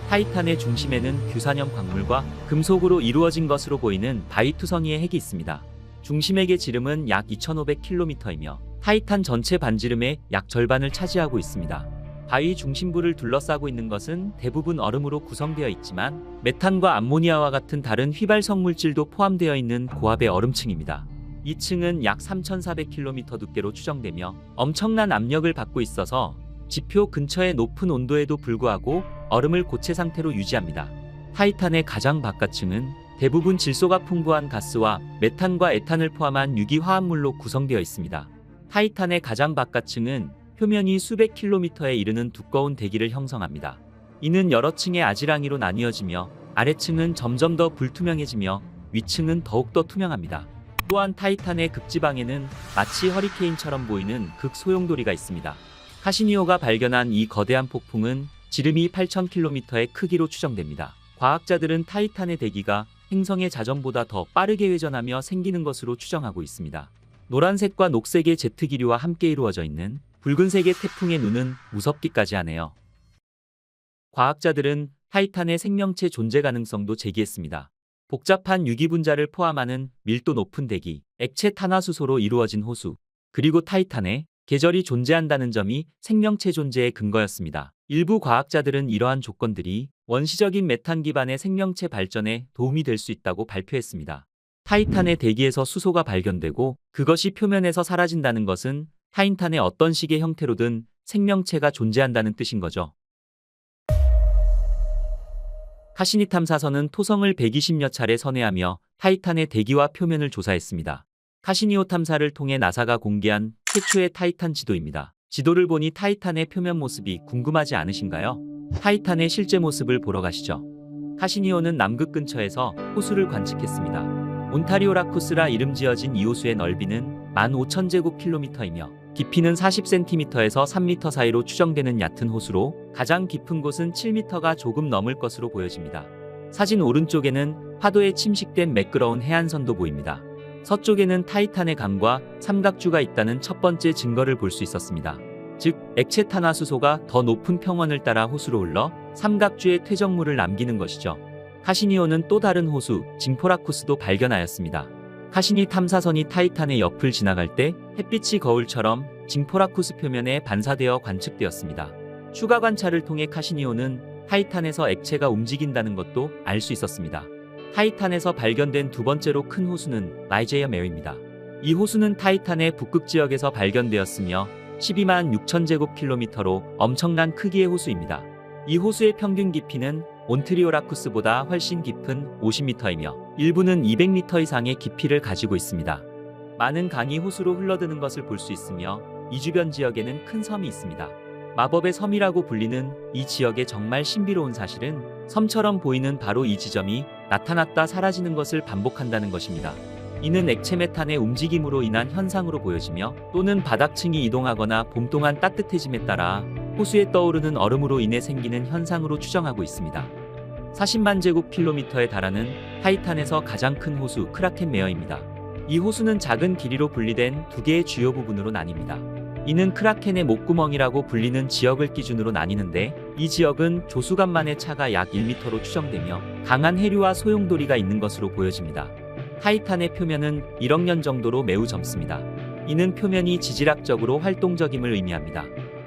타이탄의 중심에는 규산염 광물과 금속으로 이루어진 것으로 보이는 바위투성이의 핵이 있습니다. 중심핵의 지름은 약 2500km이며 타이탄 전체 반지름의 약 절반을 차지하고 있습니다. 바위 중심부를 둘러싸고 있는 것은 대부분 얼음으로 구성되어 있지만 메탄과 암모니아와 같은 다른 휘발성 물질도 포함되어 있는 고압의 얼음층입니다. 이 층은 약 3400km 두께로 추정되며 엄청난 압력을 받고 있어서 지표 근처의 높은 온도에도 불구하고 얼음을 고체 상태로 유지합니다. 타이탄의 가장 바깥층은 대부분 질소가 풍부한 가스와 메탄과 에탄을 포함한 유기화합물로 구성되어 있습니다. 타이탄의 가장 바깥층은 표면이 수백 킬로미터에 이르는 두꺼운 대기를 형성합니다. 이는 여러 층의 아지랑이로 나뉘어지며 아래층은 점점 더 불투명해지며 위층은 더욱더 투명합니다. 또한 타이탄의 극지방에는 마치 허리케인처럼 보이는 극소용돌이가 있습니다. 카시니오가 발견한 이 거대한 폭풍은 지름이 8000km의 크기로 추정됩니다. 과학자들은 타이탄의 대기가 행성의 자전보다 더 빠르게 회전하며 생기는 것으로 추정하고 있습니다. 노란색과 녹색의 제트 기류와 함께 이루어져 있는 붉은색의 태풍의 눈은 무섭기까지 하네요. 과학자들은 타이탄의 생명체 존재 가능성도 제기했습니다. 복잡한 유기분자를 포함하는 밀도 높은 대기, 액체 탄화수소로 이루어진 호수, 그리고 타이탄에 계절이 존재한다는 점이 생명체 존재의 근거였습니다. 일부 과학자들은 이러한 조건들이 원시적인 메탄 기반의 생명체 발전에 도움이 될 수 있다고 발표했습니다. 타이탄의 대기에서 수소가 발견되고 그것이 표면에서 사라진다는 것은 타이탄의 어떤 식의 형태로든 생명체가 존재한다는 뜻인 거죠. 카시니 탐사선은 토성을 120여 차례 선회하며 타이탄의 대기와 표면을 조사했습니다. 카시니호 탐사를 통해 나사가 공개한 최초의 타이탄 지도입니다. 지도를 보니 타이탄의 표면 모습이 궁금하지 않으신가요? 타이탄의 실제 모습을 보러 가시죠. 카시니호는 남극 근처에서 호수를 관측했습니다. 온타리오라쿠스라 이름 지어진 이 호수의 넓이는 15,000제곱킬로미터이며 깊이는 40cm에서 3m 사이로 추정되는 얕은 호수로 가장 깊은 곳은 7m가 조금 넘을 것으로 보여집니다. 사진 오른쪽에는 파도에 침식된 매끄러운 해안선도 보입니다. 서쪽에는 타이탄의 강과 삼각주가 있다는 첫 번째 증거를 볼 수 있었습니다. 즉, 액체 탄화수소가 더 높은 평원을 따라 호수로 흘러 삼각주의 퇴적물을 남기는 것이죠. 카시니호는 또 다른 호수, 징포라쿠스도 발견하였습니다. 카시니 탐사선이 타이탄의 옆을 지나갈 때 햇빛이 거울처럼 징포라쿠스 표면에 반사되어 관측되었습니다. 추가 관찰을 통해 카시니호는 타이탄에서 액체가 움직인다는 것도 알 수 있었습니다. 타이탄에서 발견된 두 번째로 큰 호수는 나이제어 메어입니다. 이 호수는 타이탄의 북극 지역에서 발견되었으며 12만 6,000제곱킬로미터로 엄청난 크기의 호수입니다. 이 호수의 평균 깊이는 온트리오라쿠스보다 훨씬 깊은 50m이며 일부는 200m 이상의 깊이를 가지고 있습니다. 많은 강이 호수로 흘러드는 것을 볼 수 있으며 이 주변 지역에는 큰 섬이 있습니다. 마법의 섬이라고 불리는 이 지역의 정말 신비로운 사실은 섬처럼 보이는 바로 이 지점이 나타났다 사라지는 것을 반복한다는 것입니다. 이는 액체 메탄의 움직임으로 인한 현상으로 보여지며 또는 바닥층이 이동하거나 봄 동안 따뜻해짐에 따라 호수에 떠오르는 얼음으로 인해 생기는 현상으로 추정하고 있습니다. 40만 제곱킬로미터에 달하는 타이탄에서 가장 큰 호수 크라켄 메어입니다. 이 호수는 작은 길이로 분리된 두 개의 주요 부분으로 나뉩니다. 이는 크라켄의 목구멍이라고 불리는 지역을 기준으로 나뉘는데 이 지역은 조수간만의 차가 약 1m로 추정되며 강한 해류와 소용돌이가 있는 것으로 보여집니다. 타이탄의 표면은 1억 년 정도로 매우 젊습니다. 이는 표면이 지질학적으로 활동적임을 의미합니다.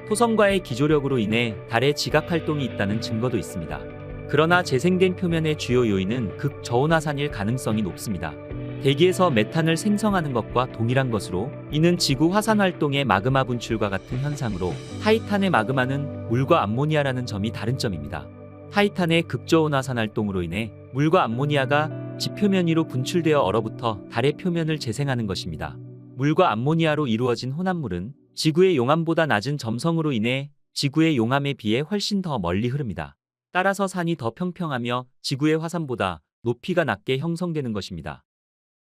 토성과의 기조력으로 인해 달에 지각 활동이 있다는 증거도 있습니다. 그러나 재생된 표면의 주요 요인은 극저온화산일 가능성이 높습니다. 대기에서 메탄을 생성하는 것과 동일한 것으로 이는 지구 화산 활동의 마그마 분출과 같은 현상으로 타이탄의 마그마는 물과 암모니아라는 점이 다른 점입니다. 타이탄의 극저온화산 활동으로 인해 물과 암모니아가 지표면 위로 분출되어 얼어붙어 달의 표면을 재생하는 것입니다. 물과 암모니아로 이루어진 혼합물은 지구의 용암보다 낮은 점성으로 인해 지구의 용암에 비해 훨씬 더 멀리 흐릅니다. 따라서 산이 더 평평하며 지구의 화산보다 높이가 낮게 형성되는 것입니다.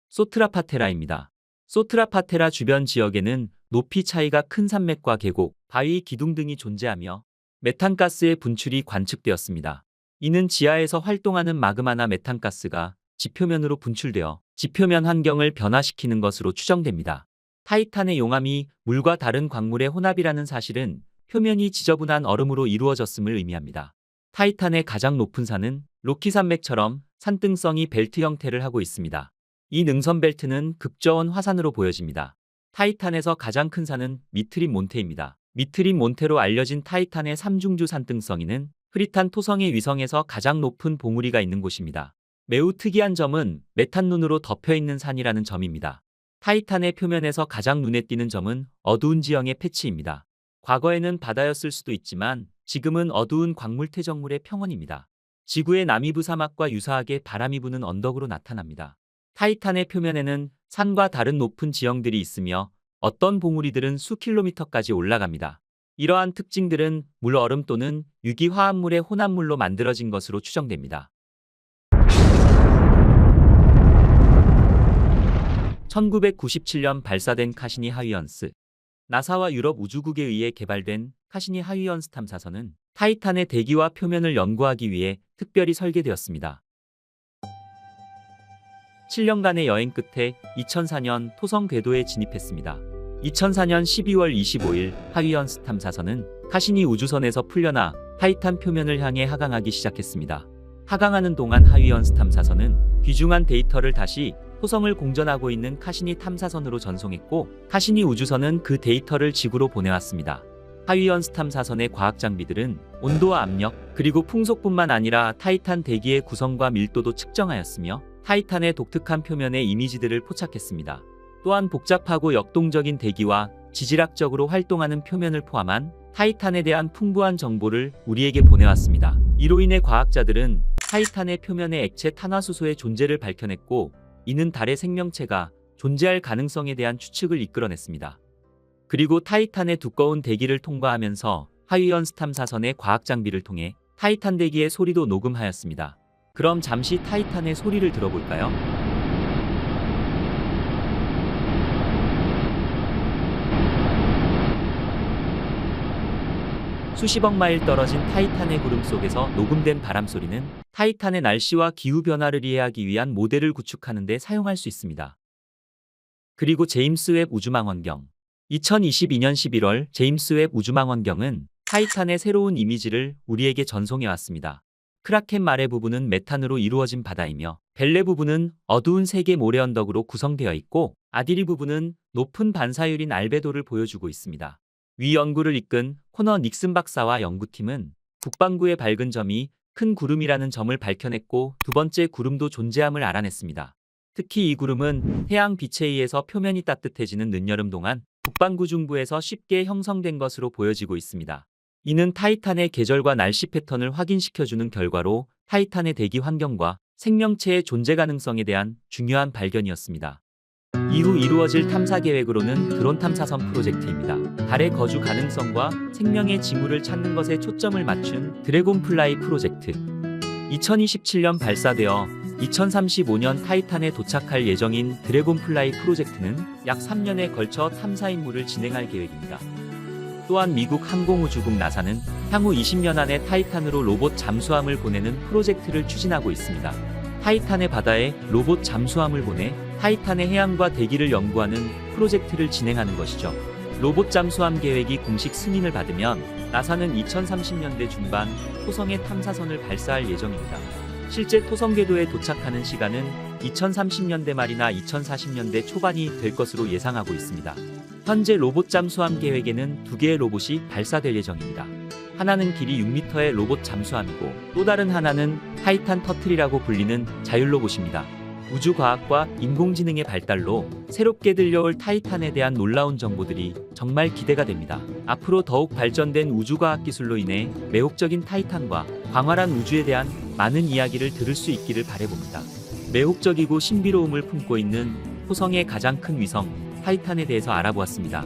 소트라파테라입니다. 소트라파테라 주변 지역에는 높이 차이가 큰 산맥과 계곡, 바위, 기둥 등이 존재하며 메탄가스의 분출이 관측되었습니다. 이는 지하에서 활동하는 마그마나 메탄가스가 지표면으로 분출되어 지표면 환경을 변화시키는 것으로 추정됩니다. 타이탄의 용암이 물과 다른 광물의 혼합이라는 사실은 표면이 지저분한 얼음으로 이루어졌음을 의미합니다. 타이탄의 가장 높은 산은 로키 산맥처럼 산등성이 벨트 형태를 하고 있습니다. 이 능선 벨트는 극저온 화산으로 보여집니다. 타이탄에서 가장 큰 산은 미트림 몬테입니다. 미트림 몬테로 알려진 타이탄의 삼중주 산등성이는 흐릿한 토성의 위성에서 가장 높은 봉우리가 있는 곳입니다. 매우 특이한 점은 메탄 눈으로 덮여있는 산이라는 점입니다. 타이탄의 표면에서 가장 눈에 띄는 점은 어두운 지형의 패치입니다. 과거에는 바다였을 수도 있지만 지금은 어두운 광물 퇴적물의 평원입니다. 지구의 남이부 사막과 유사하게 바람이 부는 언덕으로 나타납니다. 타이탄의 표면에는 산과 다른 높은 지형들이 있으며 어떤 봉우리들은 수킬로미터까지 올라갑니다. 이러한 특징들은 물 얼음 또는 유기 화합물의 혼합물로 만들어진 것으로 추정됩니다. 1997년 발사된 카시니 하위언스. 나사와 유럽 우주국에 의해 개발된 카시니 하위언스 탐사선은 타이탄의 대기와 표면을 연구하기 위해 특별히 설계되었습니다. 7년간의 여행 끝에 2004년 토성 궤도에 진입했습니다. 2004년 12월 25일 하위언스 탐사선은 카시니 우주선에서 풀려나 타이탄 표면을 향해 하강하기 시작했습니다. 하강하는 동안 하위언스 탐사선은 귀중한 데이터를 다시 토성을 공전하고 있는 카시니 탐사선으로 전송했고 카시니 우주선은 그 데이터를 지구로 보내왔습니다. 하위언스 탐사선의 과학 장비들은 온도와 압력, 그리고 풍속뿐만 아니라 타이탄 대기의 구성과 밀도도 측정하였으며 타이탄의 독특한 표면의 이미지들을 포착했습니다. 또한 복잡하고 역동적인 대기와 지질학적으로 활동하는 표면을 포함한 타이탄에 대한 풍부한 정보를 우리에게 보내왔습니다. 이로 인해 과학자들은 타이탄의 표면의 액체 탄화수소의 존재를 밝혀냈고, 이는 달의 생명체가 존재할 가능성에 대한 추측을 이끌어냈습니다. 그리고 타이탄의 두꺼운 대기를 통과하면서 하위연스 탐사선의 과학 장비를 통해 타이탄 대기의 소리도 녹음하였습니다. 그럼 잠시 타이탄의 소리를 들어볼까요? 수십억 마일 떨어진 타이탄의 구름 속에서 녹음된 바람 소리는 타이탄의 날씨와 기후 변화를 이해하기 위한 모델을 구축하는 데 사용할 수 있습니다. 그리고 제임스 웹 우주망원경. 2022년 11월 제임스 웹 우주망원경은 타이탄의 새로운 이미지를 우리에게 전송해 왔습니다. 크라켄 말의 부분은 메탄으로 이루어진 바다이며, 벨레 부분은 어두운 세계 모래 언덕으로 구성되어 있고, 아디리 부분은 높은 반사율인 알베도를 보여주고 있습니다. 위 연구를 이끈 코너 닉슨 박사와 연구팀은 북반구의 밝은 점이 큰 구름이라는 점을 밝혀냈고, 두 번째 구름도 존재함을 알아냈습니다. 특히 이 구름은 태양 빛에 의해서 표면이 따뜻해지는 늦여름 동안 북반구 중부에서 쉽게 형성된 것으로 보여지고 있습니다. 이는 타이탄의 계절과 날씨 패턴을 확인시켜주는 결과로 타이탄의 대기 환경과 생명체의 존재 가능성에 대한 중요한 발견이었습니다. 이후 이루어질 탐사 계획으로는 드론 탐사선 프로젝트입니다. 달의 거주 가능성과 생명의 징후를 찾는 것에 초점을 맞춘 드래곤플라이 프로젝트. 2027년 발사되어 2035년 타이탄에 도착할 예정인 드래곤플라이 프로젝트는 약 3년에 걸쳐 탐사 임무를 진행할 계획입니다. 또한 미국 항공우주국 나사는 향후 20년 안에 타이탄으로 로봇 잠수함을 보내는 프로젝트를 추진하고 있습니다. 타이탄의 바다에 로봇 잠수함을 보내 타이탄의 해양과 대기를 연구하는 프로젝트를 진행하는 것이죠. 로봇 잠수함 계획이 공식 승인을 받으면 나사는 2030년대 중반 토성에 탐사선을 발사할 예정입니다. 실제 토성 궤도에 도착하는 시간은 2030년대 말이나 2040년대 초반이 될 것으로 예상하고 있습니다. 현재 로봇 잠수함 계획에는 2개의 로봇이 발사될 예정입니다. 하나는 길이 6m의 로봇 잠수함이고, 또 다른 하나는 타이탄 터틀이라고 불리는 자율로봇입니다. 우주과학과 인공지능의 발달로 새롭게 들려올 타이탄에 대한 놀라운 정보들이 정말 기대가 됩니다. 앞으로 더욱 발전된 우주과학 기술로 인해 매혹적인 타이탄과 광활한 우주에 대한 많은 이야기를 들을 수 있기를 바라봅니다. 매혹적이고 신비로움을 품고 있는 토성의 가장 큰 위성 타이탄에 대해서 알아보았습니다.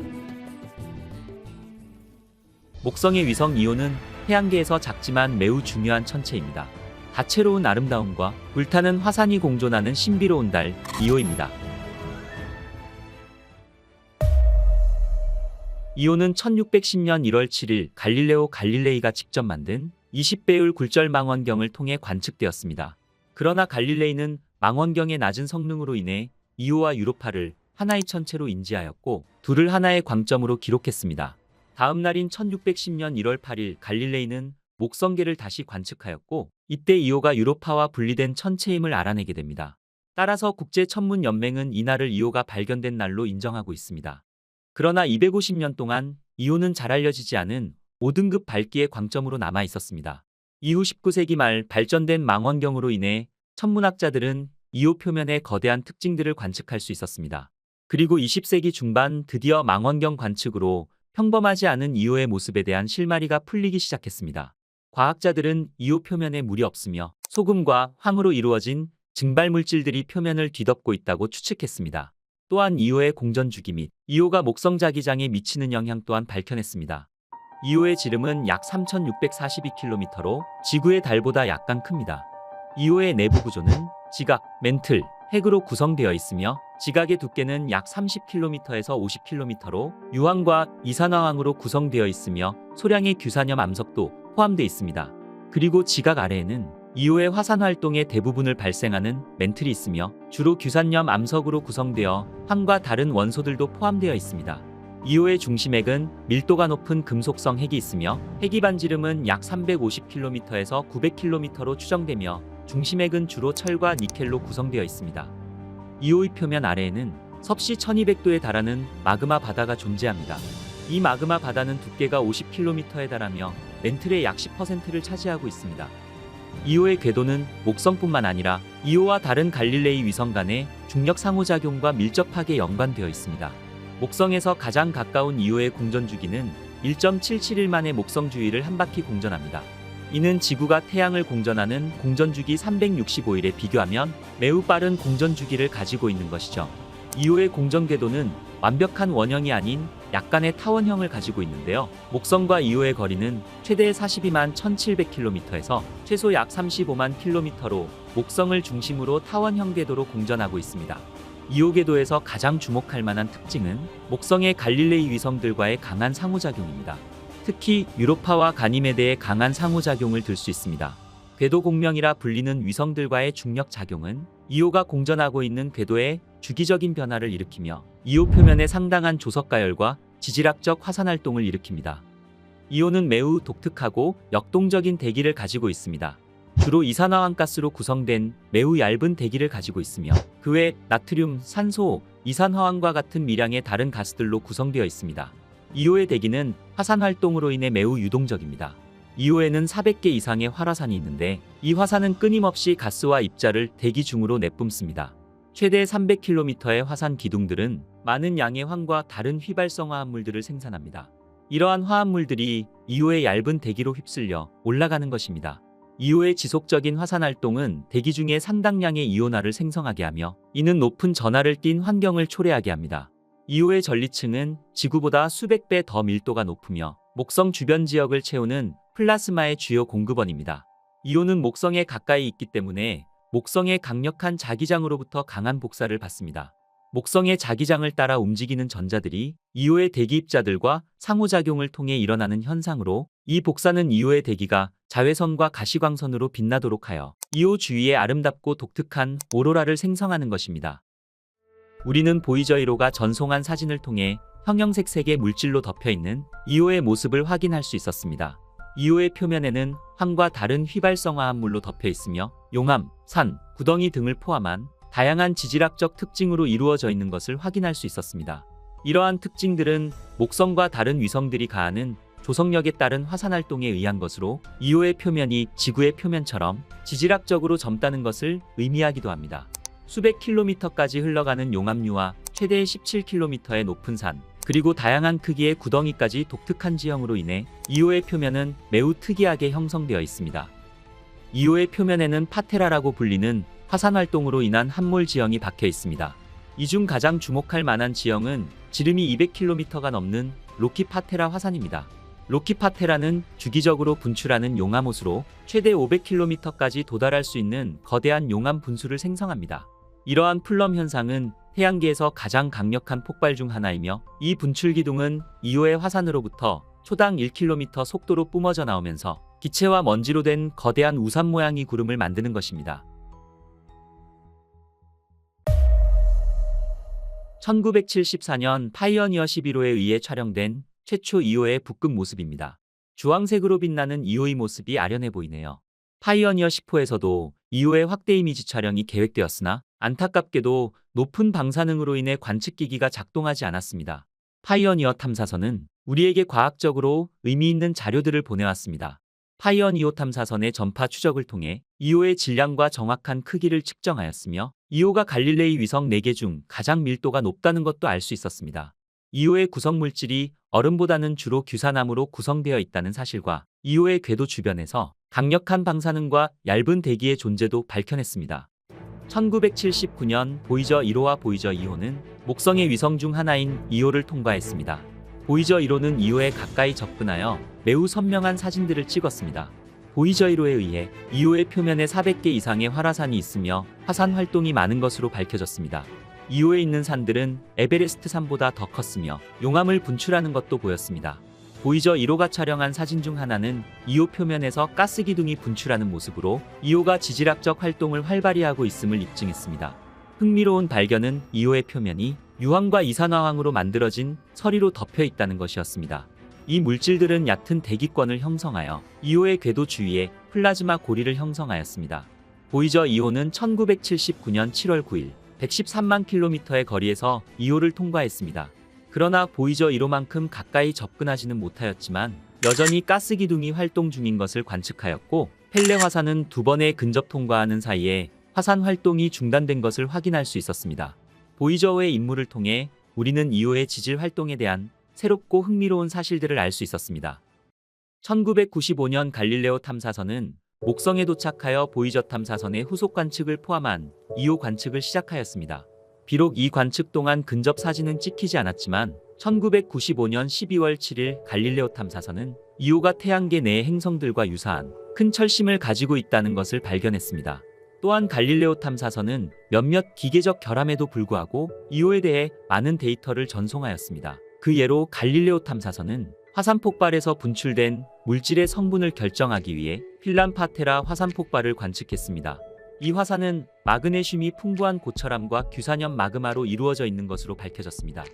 목성의 위성 이오는 태양계에서 작지만 매우 중요한 천체입니다. 다채로운 아름다움과 불타는 화산이 공존하는 신비로운 달 이오입니다. 이오는 1610년 1월 7일 갈릴레오 갈릴레이가 직접 만든 20배율 굴절 망원경을 통해 관측되었습니다. 그러나 갈릴레이는 망원경의 낮은 성능으로 인해 이오와 유로파를 하나의 천체로 인지하였고, 둘을 하나의 광점으로 기록했습니다. 다음 날인 1610년 1월 8일 갈릴레이는 목성계를 다시 관측하였고, 이때 이오가 유로파와 분리된 천체임을 알아내게 됩니다. 따라서 국제천문연맹은 이날을 이오가 발견된 날로 인정하고 있습니다. 그러나 250년 동안 이오는 잘 알려지지 않은 5등급 밝기의 광점으로 남아 있었습니다. 이후 19세기 말 발전된 망원경으로 인해 천문학자들은 이오 표면의 거대한 특징들을 관측할 수 있었습니다. 그리고 20세기 중반 드디어 망원경 관측으로 평범하지 않은 이오의 모습에 대한 실마리가 풀리기 시작했습니다. 과학자들은 이오 표면에 물이 없으며 소금과 황으로 이루어진 증발물질들이 표면을 뒤덮고 있다고 추측했습니다. 또한 이오의 공전주기 및 이오가 목성 자기장에 미치는 영향 또한 밝혀냈습니다. 이오의 지름은 약 3,642km로 지구의 달보다 약간 큽니다. 이오의 내부 구조는 지각, 멘틀, 핵으로 구성되어 있으며, 지각의 두께는 약 30km에서 50km로 유황과 이산화황으로 구성되어 있으며 소량의 규산염 암석도 포함되어 있습니다. 그리고 지각 아래에는 이오의 화산 활동의 대부분을 발생하는 멘틀이 있으며, 주로 규산염 암석으로 구성되어 황과 다른 원소들도 포함되어 있습니다. 이오의 중심핵은 밀도가 높은 금속성 핵이 있으며, 핵이 반지름은 약 350km에서 900km로 추정되며, 중심핵은 주로 철과 니켈로 구성되어 있습니다. 이오의 표면 아래에는 섭씨 1200도에 달하는 마그마 바다가 존재합니다. 이 마그마 바다는 두께가 50km에 달하며 멘틀의 약 10%를 차지하고 있습니다. 이오의 궤도는 목성뿐만 아니라 이오와 다른 갈릴레이 위성 간의 중력 상호작용과 밀접하게 연관되어 있습니다. 목성에서 가장 가까운 이오의 공전 주기는 1.771만의 목성 주위를 한 바퀴 공전합니다. 이는 지구가 태양을 공전하는 공전 주기 365일에 비교하면 매우 빠른 공전 주기를 가지고 있는 것이죠. 이오의 공전 궤도는 완벽한 원형이 아닌 약간의 타원형을 가지고 있는데요. 목성과 이오의 거리는 최대 42만 1700km에서 최소 약 35만 km로 목성을 중심으로 타원형 궤도로 공전하고 있습니다. 이오 궤도에서 가장 주목할 만한 특징은 목성의 갈릴레이 위성들과의 강한 상호작용입니다. 특히 유로파와 가니메데의 강한 상호작용을 들 수 있습니다. 궤도 공명이라 불리는 위성들과의 중력 작용은 이오가 공전하고 있는 궤도에 주기적인 변화를 일으키며 이오 표면에 상당한 조석가열과 지질학적 화산 활동을 일으킵니다. 이오는 매우 독특하고 역동적인 대기를 가지고 있습니다. 주로 이산화황가스로 구성된 매우 얇은 대기를 가지고 있으며 그 외 나트륨, 산소, 이산화황과 같은 미량의 다른 가스들로 구성되어 있습니다. 이오의 대기는 화산 활동으로 인해 매우 유동적입니다. 이오에는 400개 이상의 활화산이 있는데 이 화산은 끊임없이 가스와 입자를 대기 중으로 내뿜습니다. 최대 300km의 화산 기둥들은 많은 양의 황과 다른 휘발성 화합물들을 생산합니다. 이러한 화합물들이 이오의 얇은 대기로 휩쓸려 올라가는 것입니다. 이오의 지속적인 화산 활동은 대기 중에 상당량의 이온화를 생성하게 하며 이는 높은 전하를 띤 환경을 초래하게 합니다. 이오의 전리층은 지구보다 수백 배 더 밀도가 높으며 목성 주변 지역을 채우는 플라스마의 주요 공급원입니다. 이오는 목성에 가까이 있기 때문에 목성의 강력한 자기장으로부터 강한 복사를 받습니다. 목성의 자기장을 따라 움직이는 전자들이 이오의 대기 입자들과 상호작용을 통해 일어나는 현상으로 이 복사는 이오의 대기가 자외선과 가시광선으로 빛나도록 하여 이오 주위에 아름답고 독특한 오로라를 생성하는 것입니다. 우리는 보이저 1호가 전송한 사진을 통해 형형색 색의 물질로 덮여있는 이오의 모습을 확인할 수 있었습니다. 이오의 표면에는 황과 다른 휘발성 화합물로 덮여 있으며 용암, 산, 구덩이 등을 포함한 다양한 지질학적 특징으로 이루어져 있는 것을 확인할 수 있었습니다. 이러한 특징들은 목성과 다른 위성들이 가하는 조성력에 따른 화산 활동에 의한 것으로 이오의 표면이 지구의 표면처럼 지질학적으로 젊다는 것을 의미하기도 합니다. 수백 킬로미터까지 흘러가는 용암류와 최대 17km의 높은 산, 그리고 다양한 크기의 구덩이까지 독특한 지형으로 인해 이오의 표면은 매우 특이하게 형성되어 있습니다. 이오의 표면에는 파테라라고 불리는 화산 활동으로 인한 함몰 지형이 박혀 있습니다. 이 중 가장 주목할 만한 지형은 지름이 200km가 넘는 로키파테라 화산입니다. 로키파테라는 주기적으로 분출하는 용암호수로 최대 500km까지 도달할 수 있는 거대한 용암 분수를 생성합니다. 이러한 플럼 현상은 태양계에서 가장 강력한 폭발 중 하나이며 이 분출 기둥은 이오의 화산으로부터 초당 1km 속도로 뿜어져 나오면서 기체와 먼지로 된 거대한 우산 모양의 구름을 만드는 것입니다. 1974년 파이어니어 11호에 의해 촬영된 최초 이오의 북극 모습입니다. 주황색으로 빛나는 이오의 모습이 아련해 보이네요. 파이어니어 10호에서도 이오의 확대 이미지 촬영이 계획되었으나 안타깝게도 높은 방사능으로 인해 관측기기가 작동하지 않았습니다. 파이어니어 탐사선은 우리에게 과학적으로 의미 있는 자료들을 보내왔습니다. 파이어니어 탐사선의 전파 추적을 통해 이오의 질량과 정확한 크기를 측정하였으며 이오가 갈릴레이 위성 4개 중 가장 밀도가 높다는 것도 알 수 있었습니다. 이오의 구성물질이 얼음보다는 주로 규산암으로 구성되어 있다는 사실과 이오의 궤도 주변에서 강력한 방사능과 얇은 대기의 존재도 밝혀냈습니다. 1979년 보이저 1호와 보이저 2호는 목성의 위성 중 하나인 이오를 통과했습니다. 보이저 1호는 이오에 가까이 접근하여 매우 선명한 사진들을 찍었습니다. 보이저 1호에 의해 이오의 표면에 400개 이상의 활화산이 있으며 화산 활동이 많은 것으로 밝혀졌습니다. 이오에 있는 산들은 에베레스트 산보다 더 컸으며 용암을 분출하는 것도 보였습니다. 보이저 1호가 촬영한 사진 중 하나는 이오 표면에서 가스 기둥이 분출하는 모습으로 이오가 지질학적 활동을 활발히 하고 있음을 입증했습니다. 흥미로운 발견은 이오의 표면이 유황과 이산화황으로 만들어진 서리로 덮여 있다는 것이었습니다. 이 물질들은 얕은 대기권을 형성하여 이오의 궤도 주위에 플라즈마 고리를 형성하였습니다. 보이저 2호는 1979년 7월 9일 113만 킬로미터의 거리에서 이오를 통과했습니다. 그러나 보이저 1호만큼 가까이 접근하지는 못하였지만 여전히 가스 기둥이 활동 중인 것을 관측하였고, 펠레 화산은 2번의 근접 통과하는 사이에 화산 활동이 중단된 것을 확인할 수 있었습니다. 보이저의 임무를 통해 우리는 이후의 지질 활동에 대한 새롭고 흥미로운 사실들을 알 수 있었습니다. 1995년 갈릴레오 탐사선은 목성에 도착하여 보이저 탐사선의 후속 관측을 포함한 2호 관측을 시작하였습니다. 비록 이 관측 동안 근접 사진은 찍히지 않았지만 1995년 12월 7일 갈릴레오 탐사선은 2호가 태양계 내의 행성들과 유사한 큰 철심을 가지고 있다는 것을 발견했습니다. 또한 갈릴레오 탐사선은 몇몇 기계적 결함에도 불구하고 2호에 대해 많은 데이터를 전송하였습니다. 그 예로 갈릴레오 탐사선은 화산 폭발에서 분출된 물질의 성분을 결정하기 위해 필란파테라 화산 폭발을 관측했습니다. 이 화산은 마그네슘이 풍부한 고철암과 규산염 마그마로 이루어져 있는 것으로 밝혀졌습니다.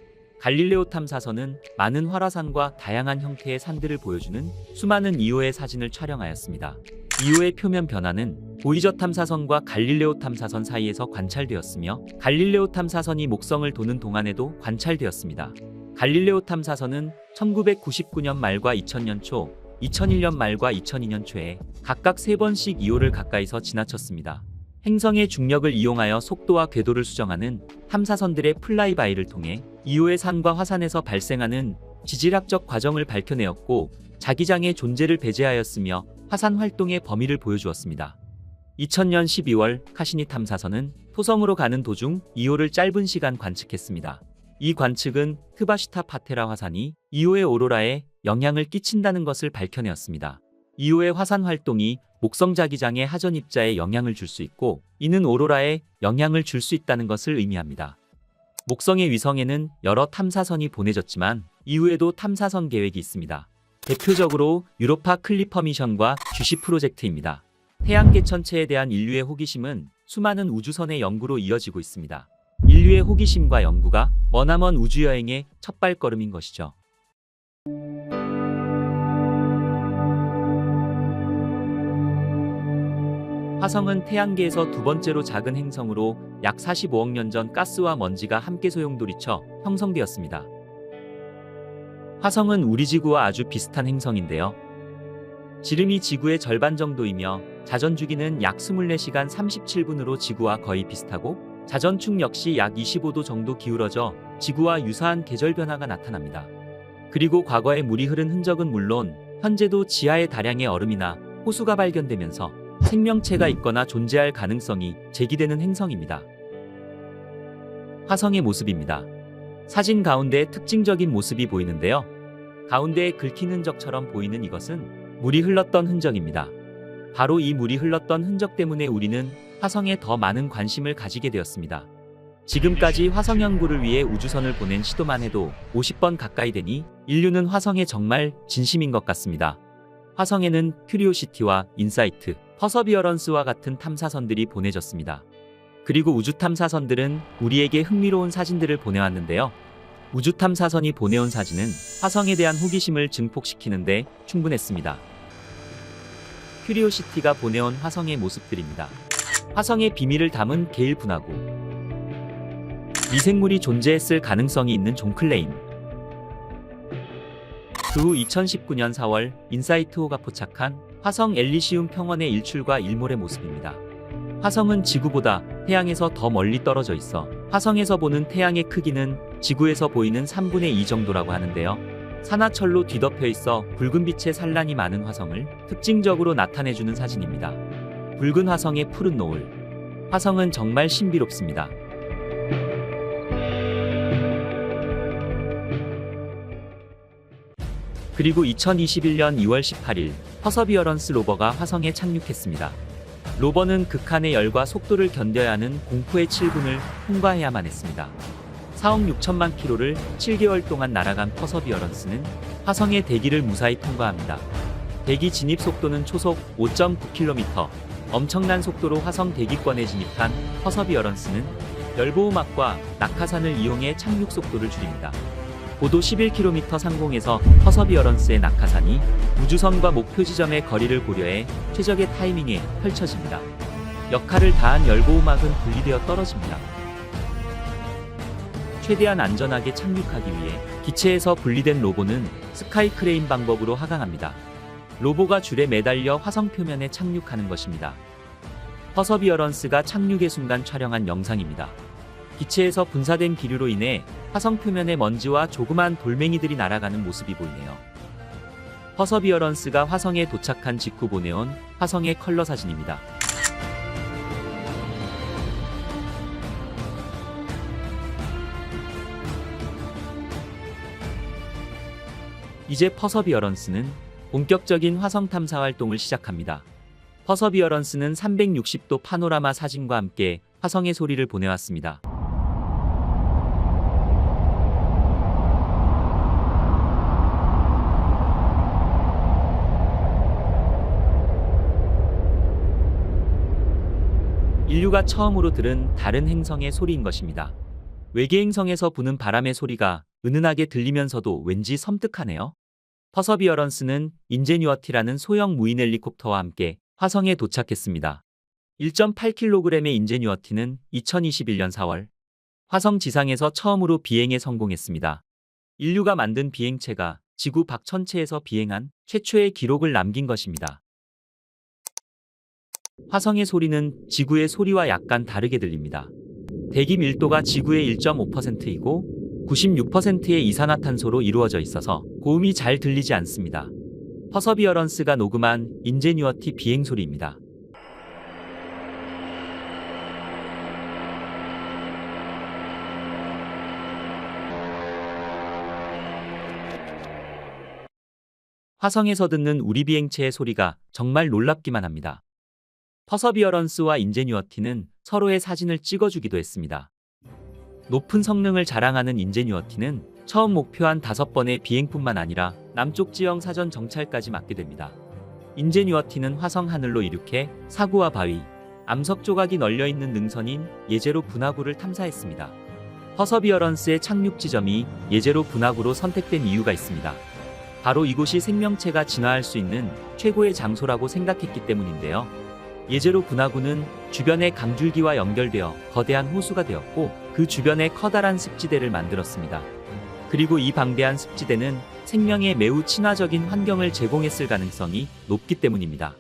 갈릴레오 탐사선은 많은 활화산과 다양한 형태의 산들을 보여주는 수많은 2호의 사진을 촬영하였습니다. 2호의 표면 변화는 보이저 탐사선과 갈릴레오 탐사선 사이에서 관찰되었으며 갈릴레오 탐사선이 목성을 도는 동안에도 관찰되었습니다. 갈릴레오 탐사선은 1999년 말과 2000년 초, 2001년 말과 2002년 초에 각각 3번씩 2호를 가까이서 지나쳤습니다. 행성의 중력을 이용하여 속도와 궤도를 수정하는 탐사선들의 플라이바이를 통해 2호의 산과 화산에서 발생하는 지질학적 과정을 밝혀내었고, 자기장의 존재를 배제하였으며 화산 활동의 범위를 보여주었습니다. 2000년 12월 카시니 탐사선은 토성으로 가는 도중 2호를 짧은 시간 관측했습니다. 이 관측은 트바시타 파테라 화산이 2호의 오로라에 영향을 끼친다는 것을 밝혀내었습니다. 2호의 화산 활동이 목성 자기장의 하전 입자에 영향을 줄 수 있고, 이는 오로라에 영향을 줄 수 있다는 것을 의미합니다. 목성의 위성에는 여러 탐사선이 보내졌지만 이후에도 탐사선 계획이 있습니다. 대표적으로 유로파 클리퍼 미션과 GC 프로젝트입니다. 태양계 천체에 대한 인류의 호기심은 수많은 우주선의 연구로 이어지고 있습니다. 인류의 호기심과 연구가 머나먼 우주여행의 첫 발걸음인 것이죠. 화성은 태양계에서 2번째로 작은 행성으로 약 45억 년 전 가스와 먼지가 함께 소용돌이쳐 형성되었습니다. 화성은 우리 지구와 아주 비슷한 행성인데요. 지름이 지구의 절반 정도이며 자전주기는 약 24시간 37분으로 지구와 거의 비슷하고, 자전축 역시 약 25도 정도 기울어져 지구와 유사한 계절 변화가 나타납니다. 그리고 과거에 물이 흐른 흔적은 물론 현재도 지하에 다량의 얼음이나 호수가 발견되면서 생명체가 있거나 존재할 가능성이 제기되는 행성입니다. 화성의 모습입니다. 사진 가운데 특징적인 모습이 보이는데요. 가운데에 긁힌 흔적처럼 보이는 이것은 물이 흘렀던 흔적입니다. 바로 이 물이 흘렀던 흔적 때문에 우리는 화성에 더 많은 관심을 가지게 되었습니다. 지금까지 화성 연구를 위해 우주선을 보낸 시도만 해도 50번 가까이 되니 인류는 화성에 정말 진심인 것 같습니다. 화성에는 큐리오시티와 인사이트, 퍼서비어런스와 같은 탐사선들이 보내졌습니다. 그리고 우주 탐사선들은 우리에게 흥미로운 사진들을 보내왔는데요. 우주 탐사선이 보내온 사진은 화성에 대한 호기심을 증폭시키는데 충분했습니다. 큐리오시티가 보내온 화성의 모습들입니다. 화성의 비밀을 담은 게일 분화구, 미생물이 존재했을 가능성이 있는 존 클레임. 그 후 2019년 4월 인사이트호가 포착한 화성 엘리시움 평원의 일출과 일몰의 모습입니다. 화성은 지구보다 태양에서 더 멀리 떨어져 있어 화성에서 보는 태양의 크기는 지구에서 보이는 3분의 2 정도라고 하는데요. 산화철로 뒤덮여 있어 붉은 빛의 산란이 많은 화성을 특징적으로 나타내주는 사진입니다. 붉은 화성의 푸른 노을. 화성은 정말 신비롭습니다. 그리고 2021년 2월 18일 퍼서비어런스 로버가 화성에 착륙했습니다. 로버는 극한의 열과 속도를 견뎌야 하는 공포의 7분을 통과해야만 했습니다. 4억 6천만 킬로를 7개월 동안 날아간 퍼서비어런스는 화성의 대기를 무사히 통과합니다. 대기 진입 속도는 초속 5.9km, 엄청난 속도로 화성 대기권에 진입한 퍼서비어런스는 열보호막과 낙하산을 이용해 착륙 속도를 줄입니다. 고도 11km 상공에서 퍼서비어런스의 낙하산이 우주선과 목표 지점의 거리를 고려해 최적의 타이밍에 펼쳐집니다. 역할을 다한 열보호막은 분리되어 떨어집니다. 최대한 안전하게 착륙하기 위해 기체에서 분리된 로보는 스카이 크레인 방법으로 하강합니다. 로보가 줄에 매달려 화성 표면에 착륙하는 것입니다. 퍼서비어런스가 착륙의 순간 촬영한 영상입니다. 기체에서 분사된 기류로 인해 화성 표면의 먼지와 조그만 돌멩이들이 날아가는 모습이 보이네요. 퍼서비어런스가 화성에 도착한 직후 보내온 화성의 컬러 사진입니다. 이제 퍼서비어런스는 본격적인 화성 탐사 활동을 시작합니다. 퍼서비어런스는 360도 파노라마 사진과 함께 화성의 소리를 보내왔습니다. 인류가 처음으로 들은 다른 행성의 소리인 것입니다. 외계 행성에서 부는 바람의 소리가 은은하게 들리면서도 왠지 섬뜩하네요. 퍼서비어런스는 인제뉴어티라는 소형 무인 헬리콥터와 함께 화성에 도착했습니다. 1.8kg의 인제뉴어티는 2021년 4월 화성 지상에서 처음으로 비행에 성공했습니다. 인류가 만든 비행체가 지구 밖 천체에서 비행한 최초의 기록을 남긴 것입니다. 화성의 소리는 지구의 소리와 약간 다르게 들립니다. 대기 밀도가 지구의 1.5%이고 96%의 이산화탄소로 이루어져 있어서 고음이 잘 들리지 않습니다. 퍼서비어런스가 녹음한 인제뉴어티 비행 소리입니다. 화성에서 듣는 우리 비행체의 소리가 정말 놀랍기만 합니다. 퍼서비어런스와 인제뉴어티는 서로의 사진을 찍어주기도 했습니다. 높은 성능을 자랑하는 인제뉴어티는 처음 목표한 5번의 비행뿐만 아니라 남쪽 지형 사전 정찰까지 맡게 됩니다. 인제뉴어티는 화성 하늘로 이륙해 사구와 바위, 암석 조각이 널려있는 능선인 예제로 분화구를 탐사했습니다. 퍼서비어런스의 착륙 지점이 예제로 분화구로 선택된 이유가 있습니다. 바로 이곳이 생명체가 진화할 수 있는 최고의 장소라고 생각했기 때문인데요. 예제로 분화구는 주변의 강줄기와 연결되어 거대한 호수가 되었고 그 주변에 커다란 습지대를 만들었습니다. 그리고 이 방대한 습지대는 생명에 매우 친화적인 환경을 제공했을 가능성이 높기 때문입니다.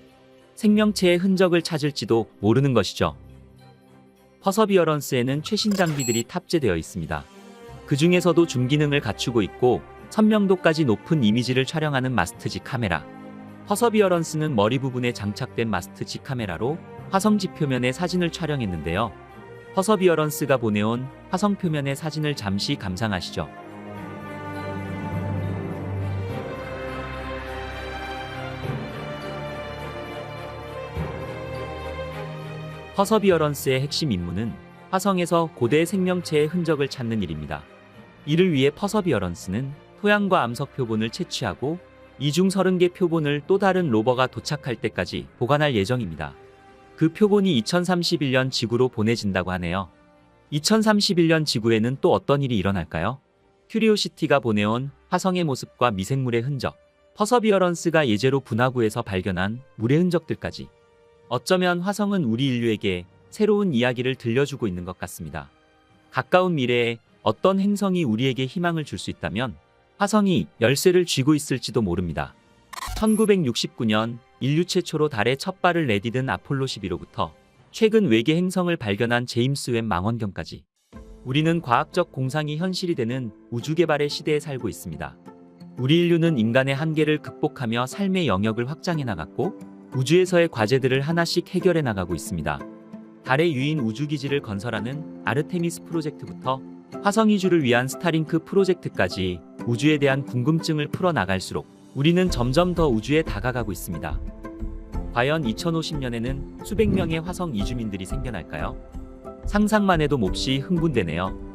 생명체의 흔적을 찾을지도 모르는 것이죠. 퍼서비어런스에는 최신 장비들이 탑재되어 있습니다. 그 중에서도 중기능을 갖추고 있고 선명도까지 높은 이미지를 촬영하는 마스트지 카메라. 퍼서비어런스는 머리 부분에 장착된 마스트지 카메라로 화성지 표면의 사진을 촬영했는데요. 퍼서비어런스가 보내온 화성 표면의 사진을 잠시 감상하시죠. 퍼서비어런스의 핵심 임무는 화성에서 고대 생명체의 흔적을 찾는 일입니다. 이를 위해 퍼서비어런스는 토양과 암석 표본을 채취하고 이중 30개 표본을 또 다른 로버가 도착할 때까지 보관할 예정입니다. 그 표본이 2031년 지구로 보내진다고 하네요. 2031년 지구에는 또 어떤 일이 일어날까요? 큐리오시티가 보내온 화성의 모습과 미생물의 흔적, 퍼서비어런스가 예제로 분화구에서 발견한 물의 흔적들까지. 어쩌면 화성은 우리 인류에게 새로운 이야기를 들려주고 있는 것 같습니다. 가까운 미래에 어떤 행성이 우리에게 희망을 줄 수 있다면 화성이 열쇠를 쥐고 있을지도 모릅니다. 1969년 인류 최초로 달에 첫 발을 내디딘 아폴로 11호부터 최근 외계 행성을 발견한 제임스 웹 망원경까지 우리는 과학적 공상이 현실이 되는 우주 개발의 시대에 살고 있습니다. 우리 인류는 인간의 한계를 극복하며 삶의 영역을 확장해 나갔고 우주에서의 과제들을 하나씩 해결해 나가고 있습니다. 달의 유인 우주기지를 건설하는 아르테미스 프로젝트부터 화성 이주를 위한 스타링크 프로젝트까지 우주에 대한 궁금증을 풀어나갈수록 우리는 점점 더 우주에 다가가고 있습니다. 과연 2050년에는 수백 명의 화성 이주민들이 생겨날까요? 상상만 해도 몹시 흥분되네요.